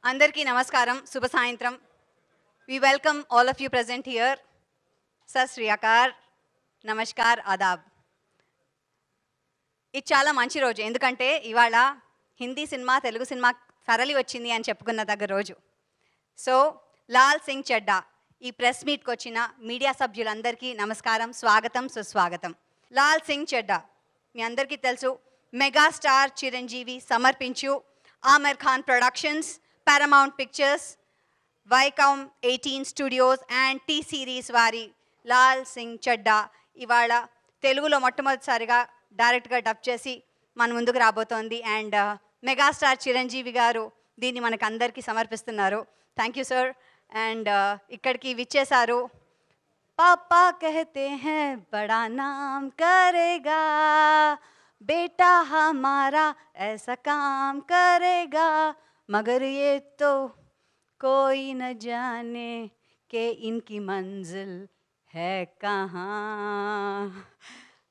Andarki namaskaram, Subha Saintram. We welcome all of you present here. Sat Sri Akal, Namaskar, Adab. ఇది చాలా మంచి రోజు, ఎందుకంటే ఇవాళ హిందీ సినిమా తెలుగు సినిమా సరళి వచ్చింది అని చెప్పుకున్న దగ్గర రోజు. సో లాల్ సింగ్ చెడ్డా ఈ ప్రెస్ మీట్కి వచ్చిన మీడియా సభ్యులందరికీ నమస్కారం, స్వాగతం, సుస్వాగతం. లాల్ సింగ్ చెడ్డా మీ అందరికీ తెలుసు, మెగాస్టార్ చిరంజీవి సమర్పించు Aamir Khan Productions, Paramount Pictures, Viacom 18 Studios and T Series వారి లాల్ సింగ్ చెడ్డా ఇవాళ తెలుగులో మొట్టమొదటిసారిగా డైరెక్ట్గా డబ్ చేసి మన ముందుకు రాబోతోంది. అండ్ మెగాస్టార్ చిరంజీవి గారు దీన్ని మనకు అందరికీ సమర్పిస్తున్నారు. Thank you sir. అండ్ ఇక్కడికి విచ్చేశారు. పాపా కహతే హై బడా నామ్ కరేగా, బేటా హమారా ఐసా కామ్ కరేగా, మగర్ ये तो कोई न जाने कि इनकी मंजिल है कहाँ.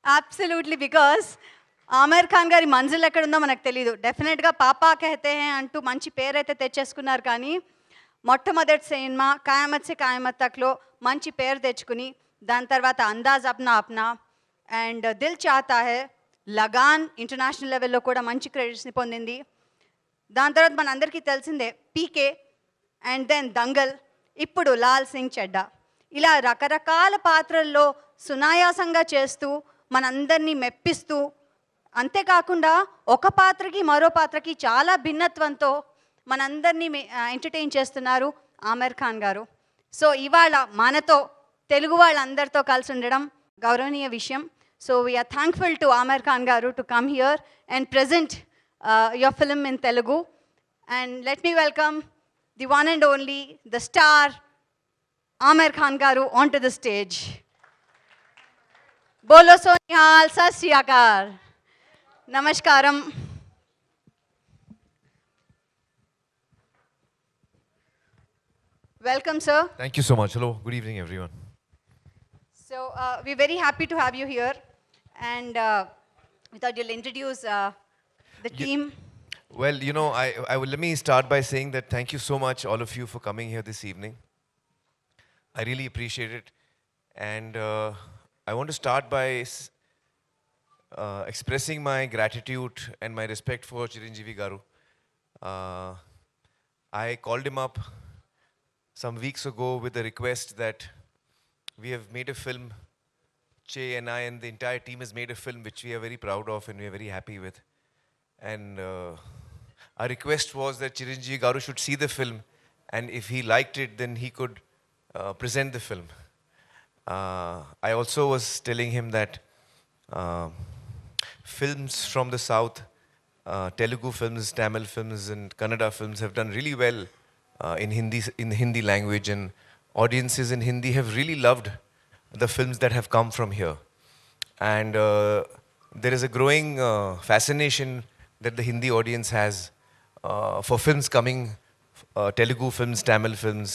అబ్సల్యూట్లీ, బికాస్ ఆమిర్ ఖాన్ గారి మంజిల్ ఎక్కడుందో మనకు తెలియదు. డెఫినెట్గా పాపా కహతే హై అంటూ మంచి పేరైతే తెచ్చేసుకున్నారు, కానీ మొట్టమొదటి సినిమా ఖయామత్ సే ఖయామత్ తక్లో మంచి పేరు తెచ్చుకుని దాని తర్వాత అందాజ్ అప్నా అప్నా అండ్ దిల్ చాతా హై, లగాన్ ఇంటర్నేషనల్ లెవెల్లో కూడా మంచి క్రెడిట్స్ని పొందింది. దాని తర్వాత మన అందరికీ తెలిసిందే పీకే అండ్ దెన్ దంగల్, ఇప్పుడు లాల్ సింగ్ చెడ్డా. ఇలా రకరకాల పాత్రల్లో సునాయాసంగా చేస్తూ మనందరినీ మెప్పిస్తూ, అంతేకాకుండా ఒక పాత్రకి మరో పాత్రకి చాలా భిన్నత్వంతో మనందరినీ ఎంటర్టైన్ చేస్తున్నారు ఆమిర్ ఖాన్ గారు. సో ఇవాళ మనతో తెలుగు వాళ్ళందరితో కలిసి ఉండడం గౌరవనీయ విషయం. So we are thankful to Aamir Khan garu to come here and present your film in Telugu. And let me welcome the one and only, the star, Aamir Khan garu onto the stage. Bolo so nihal, sat sri akal, namaskaram. Welcome, sir. Thank you so much. Hello, good evening, everyone. So we're very happy to have you here. And we thought you'll introduce the team. Well, you know, I will, let me start by saying that thank you so much, all of you, for coming here this evening. I really appreciate it. And I want to start by expressing my gratitude and my respect for Chiranjeevi garu. I called him up some weeks ago with a request that we have made a film. Che and I and the entire team has made a film which we are very proud of and we are very happy with. And our request was that Chiranjeevi garu should see the film, and if he liked it, then he could present the film. I also was telling him that films from the south, Telugu films, Tamil films and Kannada films have done really well in Hindi language, and audiences in Hindi have really loved the films that have come from here. And there is a growing fascination that the Hindi audience has for films coming, Telugu films, Tamil films,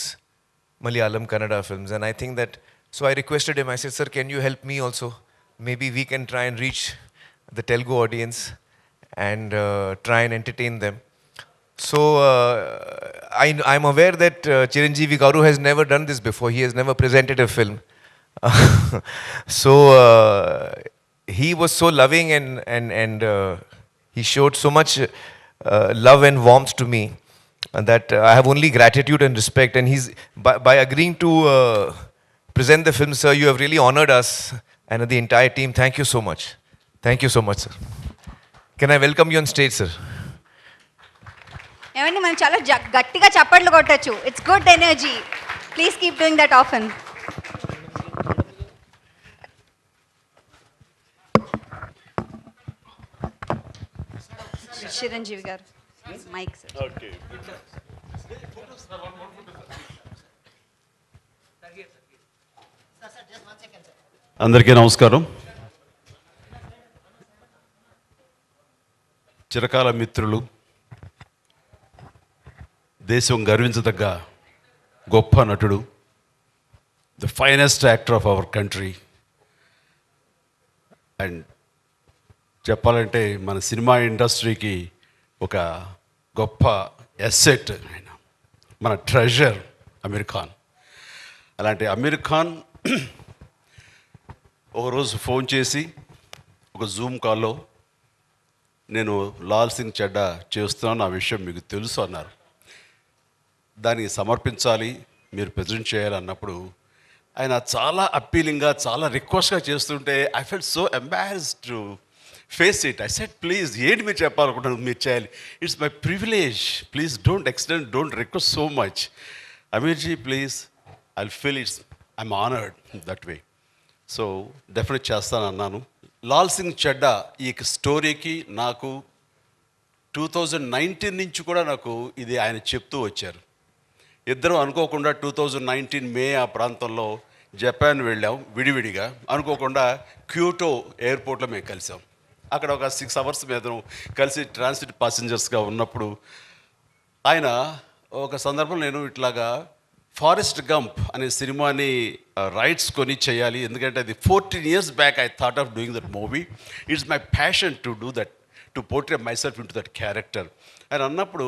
Malayalam, Kannada films. And I think that, so I requested him, I said, sir, can you help me also? Maybe we can try and reach the Telugu audience and try and entertain them. So I'm aware that Chiranjeevi garu has never done this before. He has never presented a film. So he was so loving and he showed so much love and warmth to me that I have only gratitude and respect. And he's by agreeing to present the film, sir, you have really honored us and the entire team. Thank you so much. Thank you so much, sir. Can I welcome you on stage, sir? ఏమండి, మనం చాలా గట్టిగా చప్పట్లు కొట్టచ్చు. It's good energy. Please keep doing that often. Chiranjeevi garu mike sir. అందరికీ నమస్కారం. చిరకాల మిత్రులు, దేశం గర్వించదగ్గ గొప్ప నటుడు, the finest actor of our country. And చెప్పాలంటే మన సినిమా ఇండస్ట్రీకి ఒక గొప్ప ఎస్సెట్ ఆయన. మన ట్రెజర్ అమీర్ ఖాన్. అలాంటి అమీర్ ఖాన్ ఒకరోజు ఫోన్ చేసి ఒక జూమ్ కాల్లో నేను లాల్ సింగ్ చెడ్డా చేస్తున్నాను, ఆ విషయం మీకు తెలుసు అన్నారు. దానికి సమర్పించాలి, మీరు ప్రజెంట్ చేయాలన్నప్పుడు ఆయన చాలా అప్పీలింగ్గా చాలా రిక్వెస్ట్గా చేస్తుంటే I felt so embarrassed to face it. I said please ఏంటి మీరు చెప్పాలనుకుంటున్నారు, మీరు చేయాలి, it's my privilege, please don't extend, don't request so much. Aamirji please, I feel it's, I'm honoured that way. So definite చేస్తానన్నాను. లాల్ సింగ్ చెడ్డా ఈ స్టోరీకి నాకు 2019 నుంచి కూడా నాకు ఇది ఆయన చెప్తూ వచ్చారు. ఇద్దరం అనుకోకుండా 2019 మే ఆ ప్రాంతంలో జపాన్ వెళ్ళాం విడివిడిగా. అనుకోకుండా క్యూటో ఎయిర్పోర్ట్లో మేము కలిసాం. అక్కడ ఒక 6 అవర్స్ మీద కలిసి ట్రాన్సిట్ ప్యాసింజర్స్గా ఉన్నప్పుడు ఆయన ఒక సందర్భంలో నేను ఇట్లాగా ఫారెస్ట్ గంప్ అనే సినిమాని రైట్స్ కొని చేయాలి, ఎందుకంటే అది 14 years back I thought of doing that movie. It's my passion to do that, to portray my self in to that character అని అన్నప్పుడు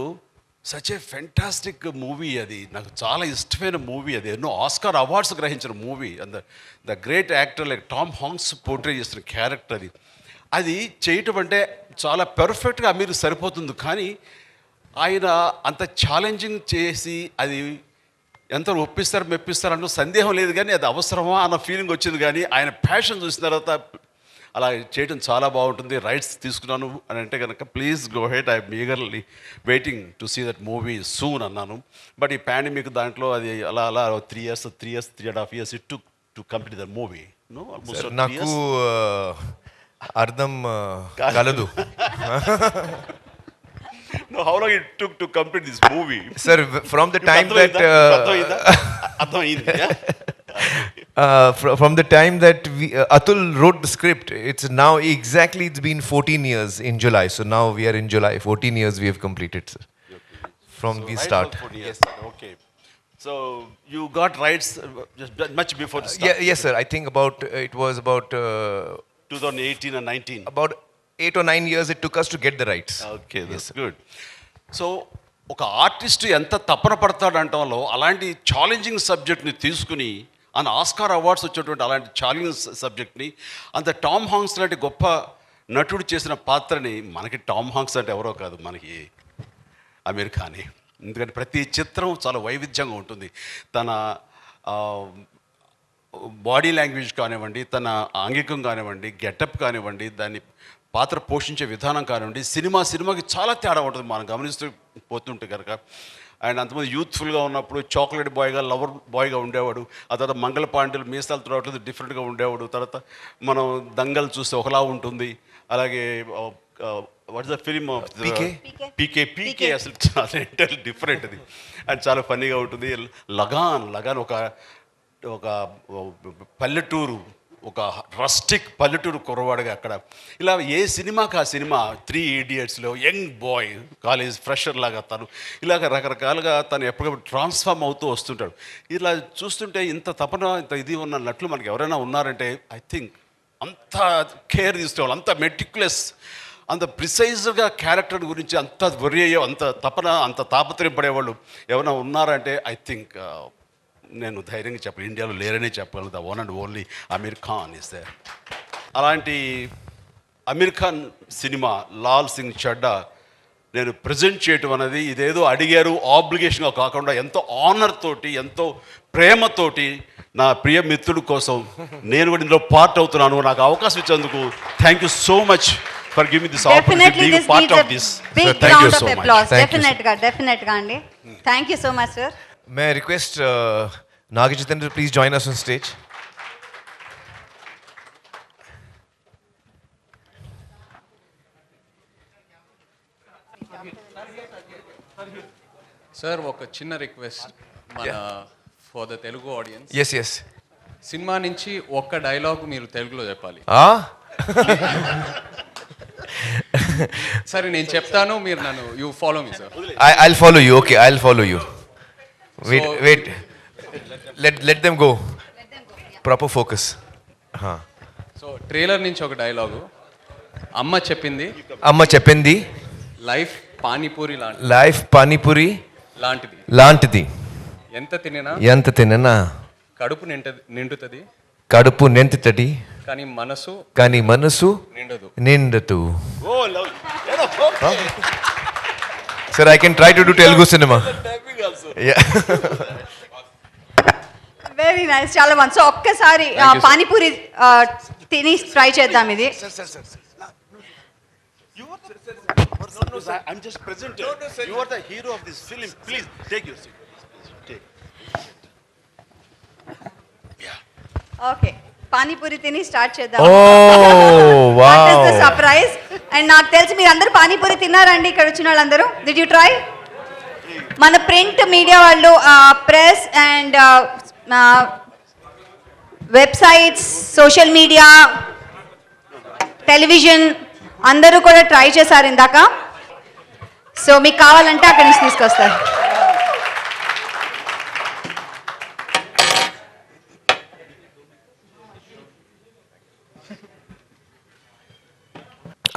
సచ్ ఏ ఫెంటాస్టిక్ మూవీ, అది నాకు చాలా ఇష్టమైన మూవీ, అది ఎన్నో ఆస్కార్ అవార్డ్స్ గ్రహించిన movie. And the great actor like Tom Hanks portray చేసిన క్యారెక్టర్ అది. అది చేయటం అంటే చాలా పెర్ఫెక్ట్గా మీరు సరిపోతుంది. కానీ ఆయన అంత ఛాలెంజింగ్ చేసి అది ఎంత ఒప్పిస్తారు మెప్పిస్తారు అన్న సందేహం లేదు, కానీ అది అవసరమా అన్న ఫీలింగ్ వచ్చింది. కానీ ఆయన ప్యాషన్ చూసిన తర్వాత అలా చేయడం చాలా బాగుంటుంది, రైట్స్ తీసుకున్నాను అని అంటే కనుక please go ahead, I'm eagerly waiting to see that movie soon అన్నాను. బట్ ఈ పాండమిక్ దాంట్లో అది అలా 3.5 years it took to complete the movie. No almost నాకు అర్థం కలదు. No, how long it took to complete this movie? Sir, from the time that from the time that Atul wrote the script, it's now exactly, it's been 14 years in July. So now we are in July. 14 years we have completed, sir. From So the right start. about 14 years. Okay. So you got rights just much before the start. Yeah, yes, sir. I think about it was about 2018 and 19. about 8 or 9 years it took us to get the rights. Okay, that's good. So ఒక artist ఎంత తపన పడతాడంటంలో అలాంటి challenging సబ్జెక్ట్ని తీసుకుని ఆయన Oscar awards వచ్చేటువంటి అలాంటి challenging సబ్జెక్ట్ని అంత టామ్ హాంక్స్ లాంటి గొప్ప నటుడు చేసిన పాత్రని, మనకి టామ్ హాంక్స్ అంటే ఎవరో కాదు, మనకి అమీర్ ఖానే. ఎందుకంటే ప్రతి చిత్రం చాలా వైవిధ్యంగా ఉంటుంది. తన బాడీ లాంగ్వేజ్ కానివ్వండి, తన ఆంగికం కానివ్వండి, గెటప్ కానివ్వండి, దాన్ని పాత్ర పోషించే విధానం కానివ్వండి, సినిమాకి చాలా తేడా ఉంటుంది మనం గమనిస్తూ పోతుంటే కనుక. అండ్ అంతమంది యూత్ఫుల్గా ఉన్నప్పుడు చాక్లెట్ బాయ్గా, లవర్ బాయ్గా ఉండేవాడు. ఆ తర్వాత మంగళ పాండలు మీసాలు తురవట్లేదు డిఫరెంట్గా ఉండేవాడు. తర్వాత మనం దంగల్ చూస్తే ఒకలా ఉంటుంది. అలాగే వాట్ ఇస్ ద ఫిలిం పీకే అసలు చాలా ఎంటైర్లీ డిఫరెంట్ అది. అండ్ చాలా ఫన్నీగా ఉంటుంది. లగాన్ ఒక పల్లెటూరు, ఒక రస్టిక్ పల్లెటూరు కుర్రవాడుగా అక్కడ. ఇలా ఏ సినిమాకి ఆ సినిమా 3 Idiotsలో యంగ్ బాయ్ కాలేజ్ ఫ్రెషర్ లాగా తను ఇలాగ రకరకాలుగా తను ఎప్పటికప్పుడు ట్రాన్స్ఫార్మ్ అవుతూ వస్తుంటాడు. ఇలా చూస్తుంటే ఇంత తపన, ఇంత ఇది ఉన్న నటులు మనకి ఎవరైనా ఉన్నారంటే ఐ థింక్ అంత కేర్ తీసుకోవాలి, అంత మెటిక్యులస్, అంత ప్రిసైజ్గా క్యారెక్టర్ గురించి అంత వరి అయ్యే, అంత తపన, అంత తాపత్రయపడేవాళ్ళు ఎవరైనా ఉన్నారంటే ఐ థింక్ నేను ధైర్యంగా చెప్పాలి, ఇండియాలో లేరనే చెప్పగలను. The one and only Aamir Khan is there. అలాంటి అమీర్ ఖాన్ సినిమా లాల్ సింగ్ చెడ్డా నేను ప్రజెంట్ చేయటం అనేది ఇదేదో అడిగారు ఆబ్లిగేషన్గా కాకుండా ఎంతో ఆనర్ తోటి, ఎంతో ప్రేమతోటి నా ప్రియ మిత్రుడి కోసం నేను కూడా ఇందులో పార్ట్ అవుతున్నాను. నాకు అవకాశం ఇచ్చేందుకు thank you so much for giving this opportunity being part of this. Thank you so much. డెఫినెట్గా అండి. Thank you so much sir. May I request Naga Chaitanya to please join us on stage? Sir ఒక చిన్న request మన for the Telugu audience. Yes. Cinema నుంచి ఒక్క dialogue మీరు తెలుగులో చెప్పాలి. సరే నేను చెప్తాను, మీరు నన్ను you follow me sir. I'll follow you. Okay, I'll follow you. Wait. Let them go. Proper focus. So trailer నుంచి ఒక డైలాగు. అమ్మ చెప్పింది లైఫ్ పానీపూరి లాంటి, లైఫ్ పానీపూరి లాంటిది. లాంటిది. ఎంత తినినా కడుపు నిండుతుంది. కడుపు నిండుతుంది. కానీ మనసు నిండదు. Sir, I can try to do Telugu cinema. Yeah. Very nice, చాలా మంచి. సో ఒక్కసారి పానీపూరి తిని ట్రై చేద్దాం ఇది. I'm just presenting. You are the hero of this film. Please take your seat. Take. Okay, panipuri తిని స్టార్ట్ చేద్దాం. Oh, that is the wow. Surprise. And నాకు తెలిసి మీరు అందరూ పానీపూరి తిన్నారండి ఇక్కడ వచ్చిన వాళ్ళందరూ. Did you try? మన ప్రింట్ మీడియా వాళ్ళు, press and websites, social media, television అందరూ కూడా ట్రై చేశారు ఇందాక. సో మీకు కావాలంటే అక్కడి నుంచి తీసుకొస్తారు.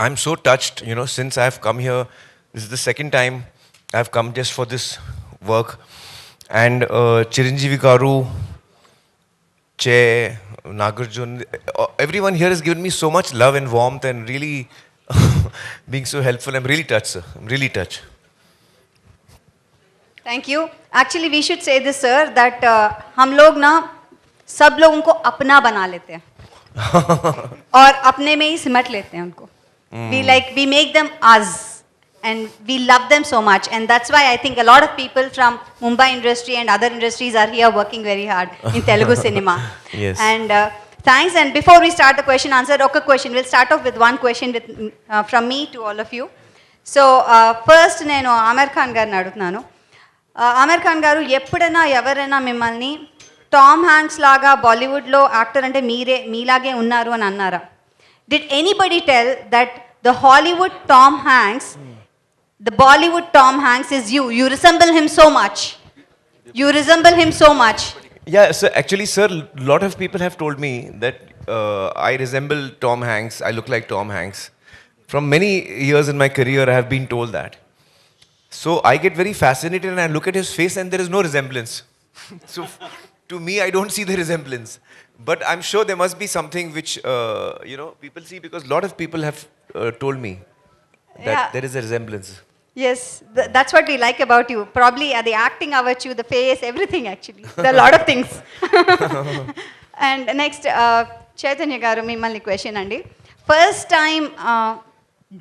I'm so touched, since I've come here, this is the second time I've come just for this work. And Chiranjeevi Garu, Che, Nagarjun, everyone here has given me so much love and warmth and really being so helpful. I'm really touched, sir. I'm really touched. Thank you. Actually we should say this sir that हम लोग ना सब लोगों को अपना बना लेते हैं और अपने में ही सिमट लेते हैं उनको. we make them us and we love them so much, and that's why I think a lot of people from Mumbai industry and other industries are here working very hard in Telugu cinema. Yes. And thanks. And before we start the question answer, okay, question, we'll start off with one question with from me to all of you. So first నేను ఆమీర్ ఖాన్ గారిని అడుగుతున్నాను. ఆమీర్ ఖాన్ గారు, ఎప్పుడైనా ఎవరైనా మిమ్మల్ని Tom Hanks లాగా బాలీవుడ్లో actor అంటే మీలాగే ఉన్నారు అని అన్నారా? Did anybody tell that the Hollywood Tom Hanks, the Bollywood Tom Hanks is you? You resemble him so much. You resemble him so much. Yeah, so actually, sir, a lot of people have told me that I resemble Tom Hanks. I look like Tom Hanks. From many years in my career, I have been told that. So I get very fascinated and I look at his face and there is no resemblance. So to me, I don't see the resemblance. But I'm sure there must be something which, people see, because a lot of people have told me that there is a resemblance. Yes, that's what we like about you. Probably the acting about you, the face, everything actually. There are a lot of things. And next, Chaitanya garu, mimmalni question andi. First time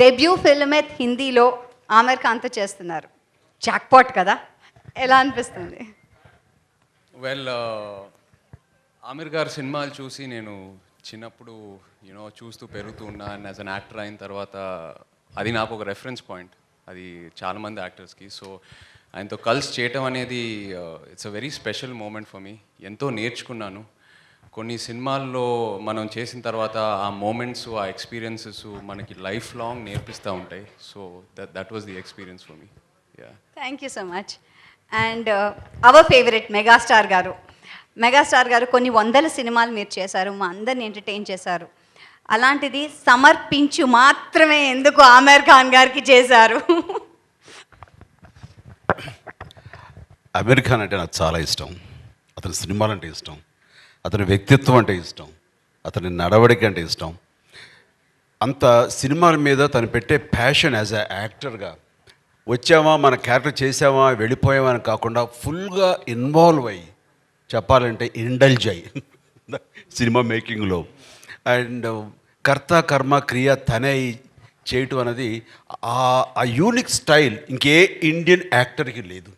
debut film at Hindilo Aamir Khan తో చేస్తున్నారు. Jackpot కదా, ఎలా అనిపిస్తుంది? Well, Aamir గారి సినిమాలు చూసి నేను చిన్నప్పుడు చూస్తూ పెరుగుతూ ఉన్నా. అండ్ యాజ్ అన్ యాక్టర్ అయిన తర్వాత అది నాకు ఒక రెఫరెన్స్ పాయింట్, అది చాలామంది యాక్టర్స్కి. సో ఆయనతో కలిసి చేయటం అనేది it's a very special moment for me. ఎంతో నేర్చుకున్నాను. కొన్ని సినిమాల్లో మనం చేసిన తర్వాత ఆ మూమెంట్స్, ఆ ఎక్స్పీరియన్సెస్ మనకి లైఫ్ లాంగ్ నేర్పిస్తూ ఉంటాయి. So that was the experience for me. Thank you so much. And our favourite megastar గారు. మెగాస్టార్ గారు కొన్ని వందల సినిమాలు మీరు చేశారు, మా అందరిని ఎంటర్టైన్ చేశారు. అలాంటిది సమర్పించు మాత్రమే ఎందుకు ఆమీర్ ఖాన్ గారికి చేశారు? ఆమీర్ ఖాన్ అంటే నాకు చాలా ఇష్టం. అతని సినిమాలు అంటే ఇష్టం, అతని వ్యక్తిత్వం అంటే ఇష్టం, అతని నడవడిక అంటే ఇష్టం. అంత సినిమాల మీద తను పెట్టే ప్యాషన్ యాజ్ ఎ యాక్టర్గా, వచ్చామా మన క్యారెక్టర్ చేసామా వెళ్ళిపోయామా అని కాకుండా ఫుల్గా ఇన్వాల్వ్ అయ్యి, చెప్పాలంటే ఇండల్జ్ అయ్యి సినిమా మేకింగ్లో, అండ్ కర్త కర్మ క్రియ తనే చేయటం అనేది ఆ యూనిక్ స్టైల్ ఇంకే ఇండియన్ యాక్టర్కి లేదు.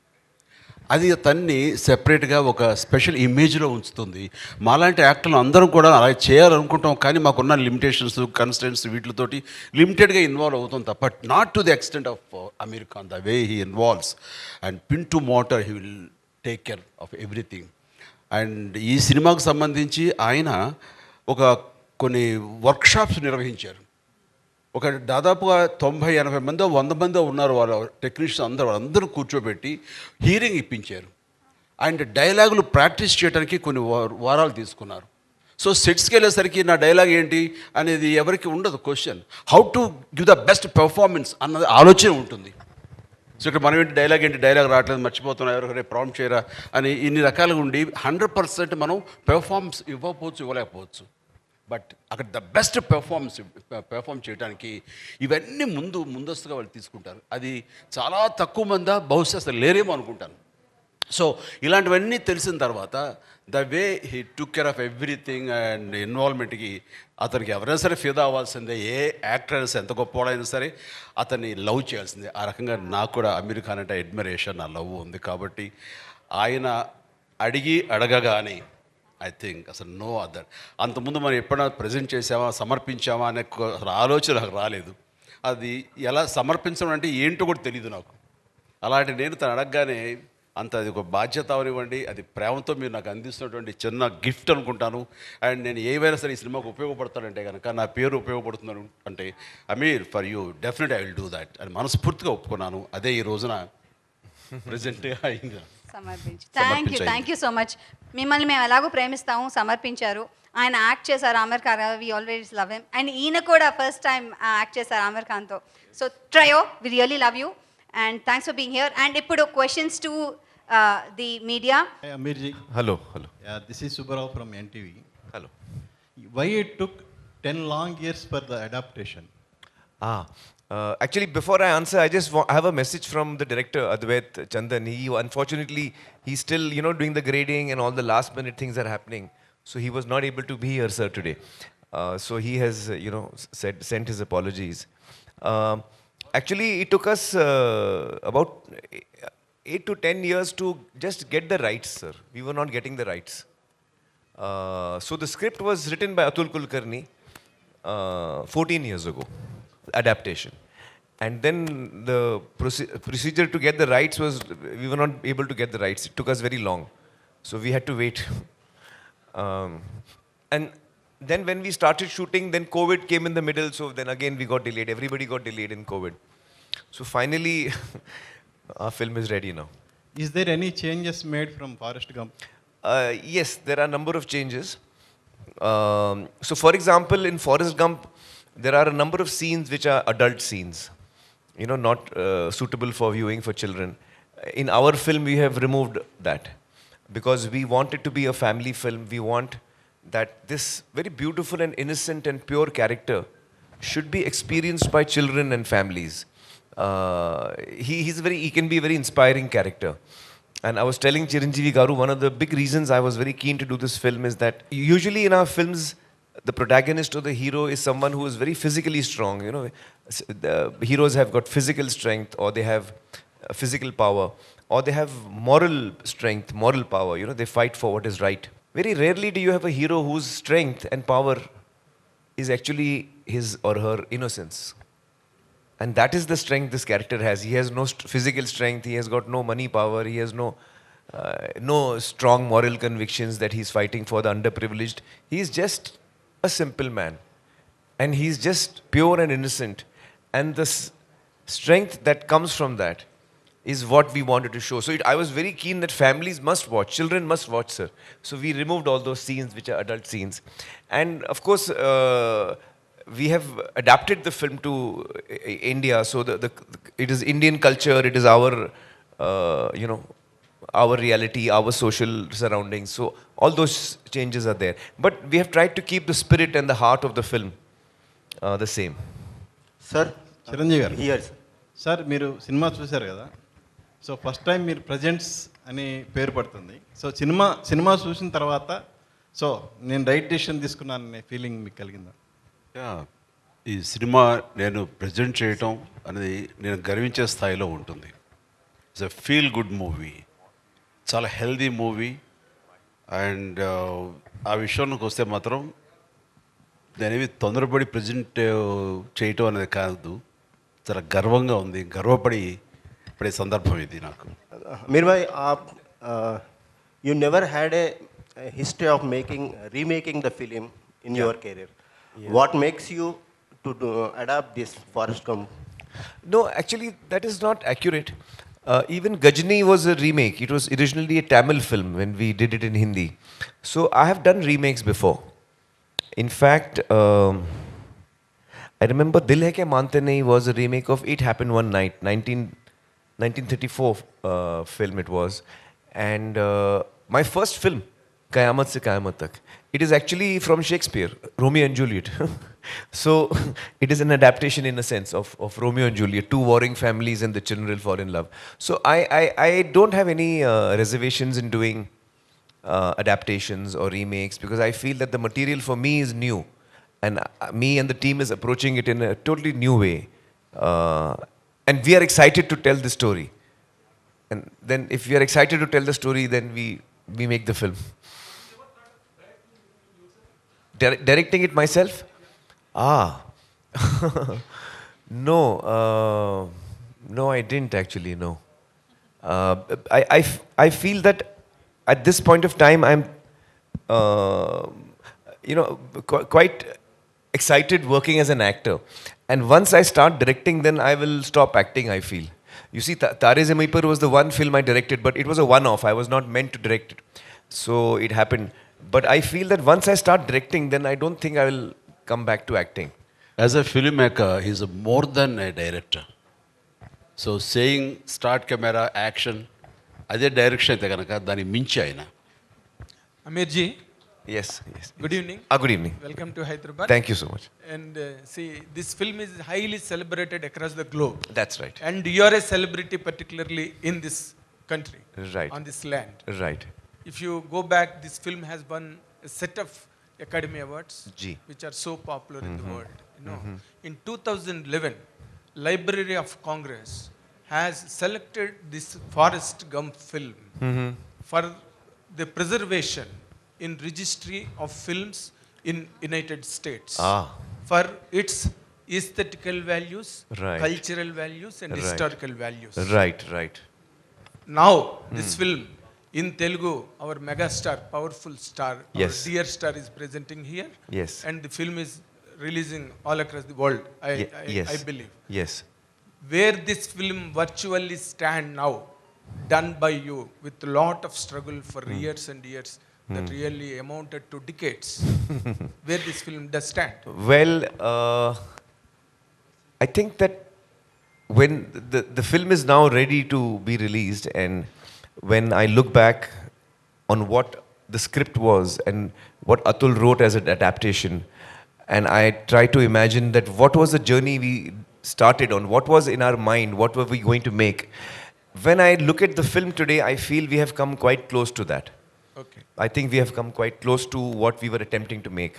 అది తన్ని సెపరేట్గా ఒక స్పెషల్ ఇమేజ్లో ఉంచుతుంది. మాలాంటి యాక్టర్లు అందరం కూడా అలా చేయాలనుకుంటాం, కానీ మాకున్న లిమిటేషన్స్, కన్స్టెంట్స్ వీటితోటి లిమిటెడ్గా ఇన్వాల్వ్ అవుతాం తప్ప not to the extent of Aamir Khan, the way he involves and pin to motor he will take care of everything. And ఈ సినిమాకు సంబంధించి ఆయన కొన్ని వర్క్షాప్స్ నిర్వహించారు. ఒక దాదాపుగా 90-80 మందో 100 మందో ఉన్నారు. వాళ్ళ టెక్నీషియన్స్ వాళ్ళందరూ కూర్చోబెట్టి హీరింగ్ ఇప్పించారు. అండ్ డైలాగులు ప్రాక్టీస్ చేయడానికి కొన్ని వారాలు తీసుకున్నారు. సో సెట్స్కి వెళ్ళేసరికి నా డైలాగ్ ఏంటి అనేది ఎవరికి ఉండదు question. How to give the best performance అన్నది ఆలోచన ఉంటుంది. సో ఇక్కడ మనం ఏంటి డైలాగ్ రావట్లేదు, మర్చిపోతున్నాం, ఎవరు రేపు ప్రాంప్ట్ చేయరా అని ఇన్ని రకాలుగా ఉండి 100% మనం పెర్ఫార్మెన్స్ ఇవ్వలేకపోవచ్చు. బట్ అక్కడ ద బెస్ట్ పెర్ఫామ్ చేయడానికి ఇవన్నీ ముందస్తుగా వాళ్ళు తీసుకుంటారు. అది చాలా తక్కువ మంది బహుశా అసలు లేరేమో అనుకుంటాను. సో ఇలాంటివన్నీ తెలిసిన తర్వాత the way he took care of everything and ఇన్వాల్వ్మెంట్కి అతనికి ఎవరైనా సరే ఫిదా అవ్వాల్సిందే. ఏ యాక్టర్ అయినా సరే, ఎంత గొప్పవాడైనా సరే అతన్ని లవ్ చేయాల్సిందే. ఆ రకంగా నాకు కూడా అమీర్ ఖాన్ అంటే అడ్మిరేషన్, నా లవ్ ఉంది. కాబట్టి ఆయన అడగగానే ఐ థింక్ అసలు నో అదర్. అంతకుముందు మనం ఎప్పుడైనా ప్రజెంట్ చేసామా, సమర్పించామా అనే అసలు ఆలోచన నాకు రాలేదు. అది ఎలా సమర్పించడం అంటే ఏంటో కూడా తెలియదు నాకు. అలాంటి నేను తను అడగగానే అంత అది ఒక బాధ్యత అవనివ్వండి, అది ప్రేమతో మీరు నాకు అందిస్తున్నటువంటి చిన్న గిఫ్ట్ అనుకుంటాను. అండ్ నేను ఏవైనా సరే ఈ సినిమాకు ఉపయోగపడతానంటే కనుక, నా పేరు ఉపయోగపడుతున్నాను అంటే Aamir for you definite I will do that అని మనస్ఫూర్తిగా ఒప్పుకున్నాను. అదే ఈ రోజున ప్రజెంట్గా అయింది. Thank you so much. మిమ్మల్ని మేము ఎలాగో ప్రేమిస్తాము, సమర్పించారు. ఆయన యాక్ట్ చేశారు Aamir Khan, we always love him. And ఈయన కూడా ఫస్ట్ టైం యాక్ట్ చేశారు ఆమిర్ ఖాన్తో. So trio, we really love you and thanks for being here. And ఇప్పుడు questions to the media. Aamir ji. Hello. Yeah, this is Subbarao from NTV. Hello. Why it took 10 long years for the adaptation? Actually, before I answer, I have a message from the director, Advait Chandan. Unfortunately, he's still, doing the grading and all the last minute things are happening. So he was not able to be here, sir, today. So he has, sent his apologies. Actually, it took us about 8 to 10 years to just get the rights, sir. We were not getting the rights. So the script was written by Atul Kulkarni 14 years ago, adaptation. And then the procedure to get the rights was, we were not able to get the rights. It took us very long. So we had to wait. And then when we started shooting, then COVID came in the middle. So then again we got delayed. Everybody got delayed in COVID. So finally, our film is ready now. Is there any changes made from Forrest Gump? Yes, there are a number of changes. So for example, in Forrest Gump, there are a number of scenes which are adult scenes, not suitable for viewing for children. In our film, we have removed that because we want it to be a family film. We want that this very beautiful and innocent and pure character should be experienced by children and families. He can be a very inspiring character. And I was telling Chiranjeevi Garu, one of the big reasons I was very keen to do this film is that usually in our films, the protagonist or the hero is someone who is very physically strong. The heroes have got physical strength, or they have physical power, or they have moral strength, moral power. They fight for what is right. Very rarely do you have a hero whose strength and power is actually his or her innocence. And that is the strength this character has. He has no physical strength, he has got no money power, he has no strong moral convictions that he's fighting for the underprivileged. He is just a simple man. And he's just pure and innocent. And the strength that comes from that is what we wanted to show. So I was very keen that families must watch, children must watch, sir. So we removed all those scenes which are adult scenes. And of course, we have adapted the film to India. So it is Indian culture, it is our, our reality, our social surroundings. So all those changes are there. But we have tried to keep the spirit and the heart of the film the same. Sir, Chiranjeevi గారు, here, sir. Sir మీరు cinema చూశారు కదా, so first time మీరు presents అని పేరు పడుతుంది. So cinema చూసిన తర్వాత సో నేను రైట్ డెసిషన్ తీసుకున్నాననే ఫీలింగ్ మీకు కలిగిందా? ఈ సినిమా నేను ప్రజెంట్ చేయటం అనేది నేను గర్వించే స్థాయిలో ఉంటుంది. It's a feel good movie, చాలా హెల్దీ మూవీ. అండ్ ఆ విషయానికి వస్తే మాత్రం నేనేవి తొందరపడి ప్రజెంట్ చేయటం అనేది కాదు, చాలా గర్వంగా ఉంది, గర్వపడి పడే సందర్భం ఇది నాకు. Aamir bhai, you never had a history of remaking the film in your career. Yeah. What makes you to adapt this Forrest Gump? No, actually, that is not accurate. Even Gajni was a remake. It was originally a Tamil film when we did it in Hindi. So I have done remakes before. In fact, I remember Dil Hai Ke Mante Nahi was a remake of It Happened One Night, 19 1934 film it was. And my first film, Qayamat Se Qayamat Tak, it is actually from Shakespeare, Romeo and Juliet. So it is an adaptation in a sense of Romeo and Juliet, two warring families and the children will fall in love. So I don't have any reservations in doing adaptations or remakes because I feel that the material for me is new. And me and the team is approaching it in a totally new way. And we are excited to tell the story. And then if we are excited to tell the story, then we make the film. Directing it myself? No. No, I didn't actually, no. I feel that at this point of time, I'm, quite excited working as an actor. And once I start directing, then I will stop acting, I feel. You see, Tare Zameen Par was the one film I directed, but it was a one-off. I was not meant to direct it. So it happened. But I feel that once I start directing, then I don't think I will come back to acting. As a filmmaker, he's more than a director. So saying start camera, action, అదే direction అయితే కనుక దాన్ని మించి ఆయన. Aamir ji, Yes. good evening. Good evening. Welcome to Hyderabad. Thank you so much. And see, this film is highly celebrated across the globe. That's right. And you are a celebrity, particularly in this country, Right. on this land. Right. If you go back, this film has won a set of Academy Awards, Ji. which are so popular in the world. In 2011, Library of Congress has selected this Forrest Gump film for the preservation in registry of films in United States for its aesthetical values, Right. cultural values, and Right. historical values. Right. Now, this film in Telugu, our mega star, powerful star, Yes. our dear star is presenting here. Yes. And the film is releasing all across the world, Yes. I believe. Yes. Where this film virtually stand now, done by you with a lot of struggle for years and years, that really amounted to decades. Where this film does stand. Well, I think that when the film is now ready to be released, and when I look back on what the script was and what Atul wrote as an adaptation, and I try to imagine that what was the journey we started on, what was in our mind, what were we going to make. When I look at the film today, I feel we have come quite close to that. Okay. I think we have come quite close to what we were attempting to make.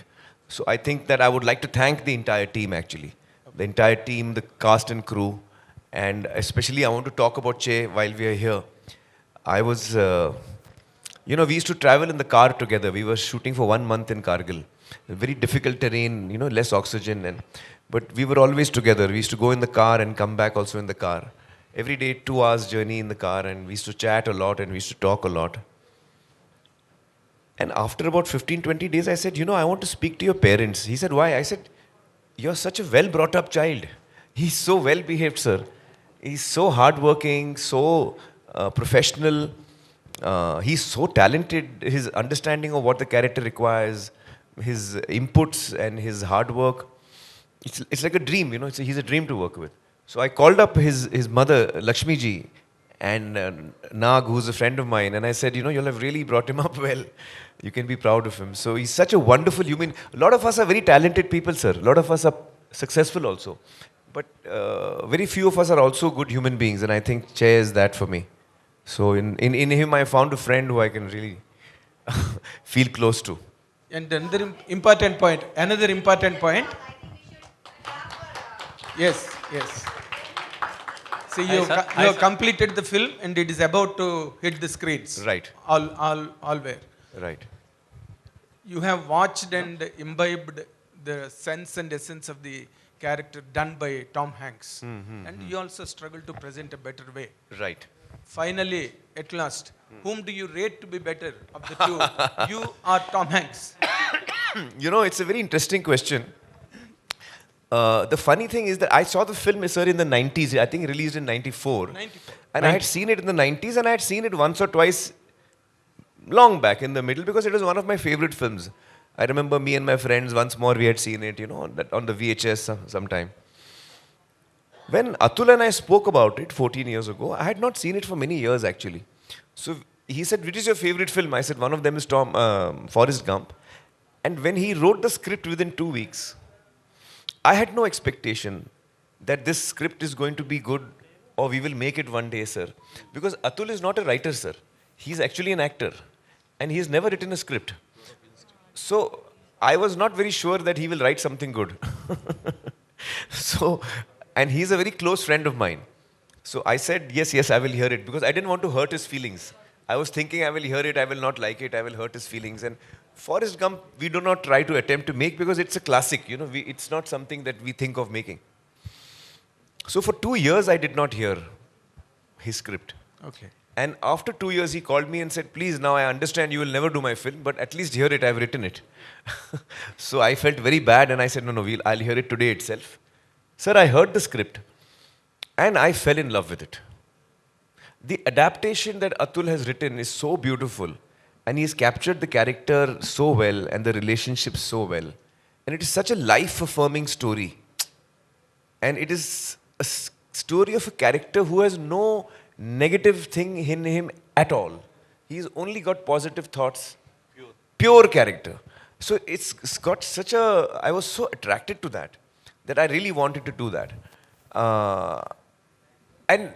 So I think that I would like to thank the entire team actually. The entire team, the cast and crew, and especially I want to talk about Che while we are here. I was, we used to travel in the car together. We were shooting for 1 month in Kargil. Very difficult terrain, less oxygen. But we were always together. We used to go in the car and come back also in the car. Every day, 2 hours journey in the car, and we used to chat a lot and we used to talk a lot. And after about 15-20 days, I said, I want to speak to your parents. He said, why? I said, you're such a well brought up child. He's so well behaved, sir. He's so hardworking, so professional. He's so talented. His understanding of what the character requires, his inputs and his hard work. It's like a dream, he's a dream to work with. So I called up his mother, Lakshmi ji, and Nag, who's a friend of mine, and I said, you'll have really brought him up well. You can be proud of him. So he's such a wonderful human. A lot of us are very talented people, sir. A lot of us are successful also. But very few of us are also good human beings, and I think Che is that for me. So in him, I found a friend who I can really feel close to. And another important point. Yes. See, you have completed the film and it is about to hit the screens. Right. All where. Right. You have watched and imbibed the sense and essence of the character done by Tom Hanks. And you also struggle to present a better way. Right. Finally, at last, whom do you rate to be better of the two? You or Tom Hanks? It's a very interesting question. The funny thing is that I saw the film, sir, in the 90s. I think released in 94. 94. And I had seen it in the 90s, and I had seen it once or twice long back in the middle because it was one of my favorite films. I remember me and my friends, once more we had seen it, on the VHS sometime. When Atul and I spoke about it 14 years ago, I had not seen it for many years actually. So he said, which is your favorite film? I said, one of them is Forrest Gump. And when he wrote the script within 2 weeks, I had no expectation that this script is going to be good or we will make it one day, sir. Because Atul is not a writer, sir. He's actually an actor. And he has never written a script. So I was not very sure that he will write something good. So, and he's a very close friend of mine. So I said, yes, I will hear it. Because I didn't want to hurt his feelings. I was thinking I will hear it, I will not like it, I will hurt his feelings. And Forrest Gump, we do not try to attempt to make because it's a classic. You know, it's not something that we think of making. So for 2 years, I did not hear his script. Okay. And after 2 years, he called me and said, please, now I understand you will never do my film, but at least hear it, I've written it. So I felt very bad and I said, no, I'll hear it today itself. Sir, I heard the script and I fell in love with it. The adaptation that Atul has written is so beautiful and he's captured the character so well and the relationship so well. And it is such a life-affirming story. And it is a story of a character who has no negative thing in him at all. He's only got positive thoughts. Pure character. So it's got such a... I was so attracted to that I really wanted to do that. And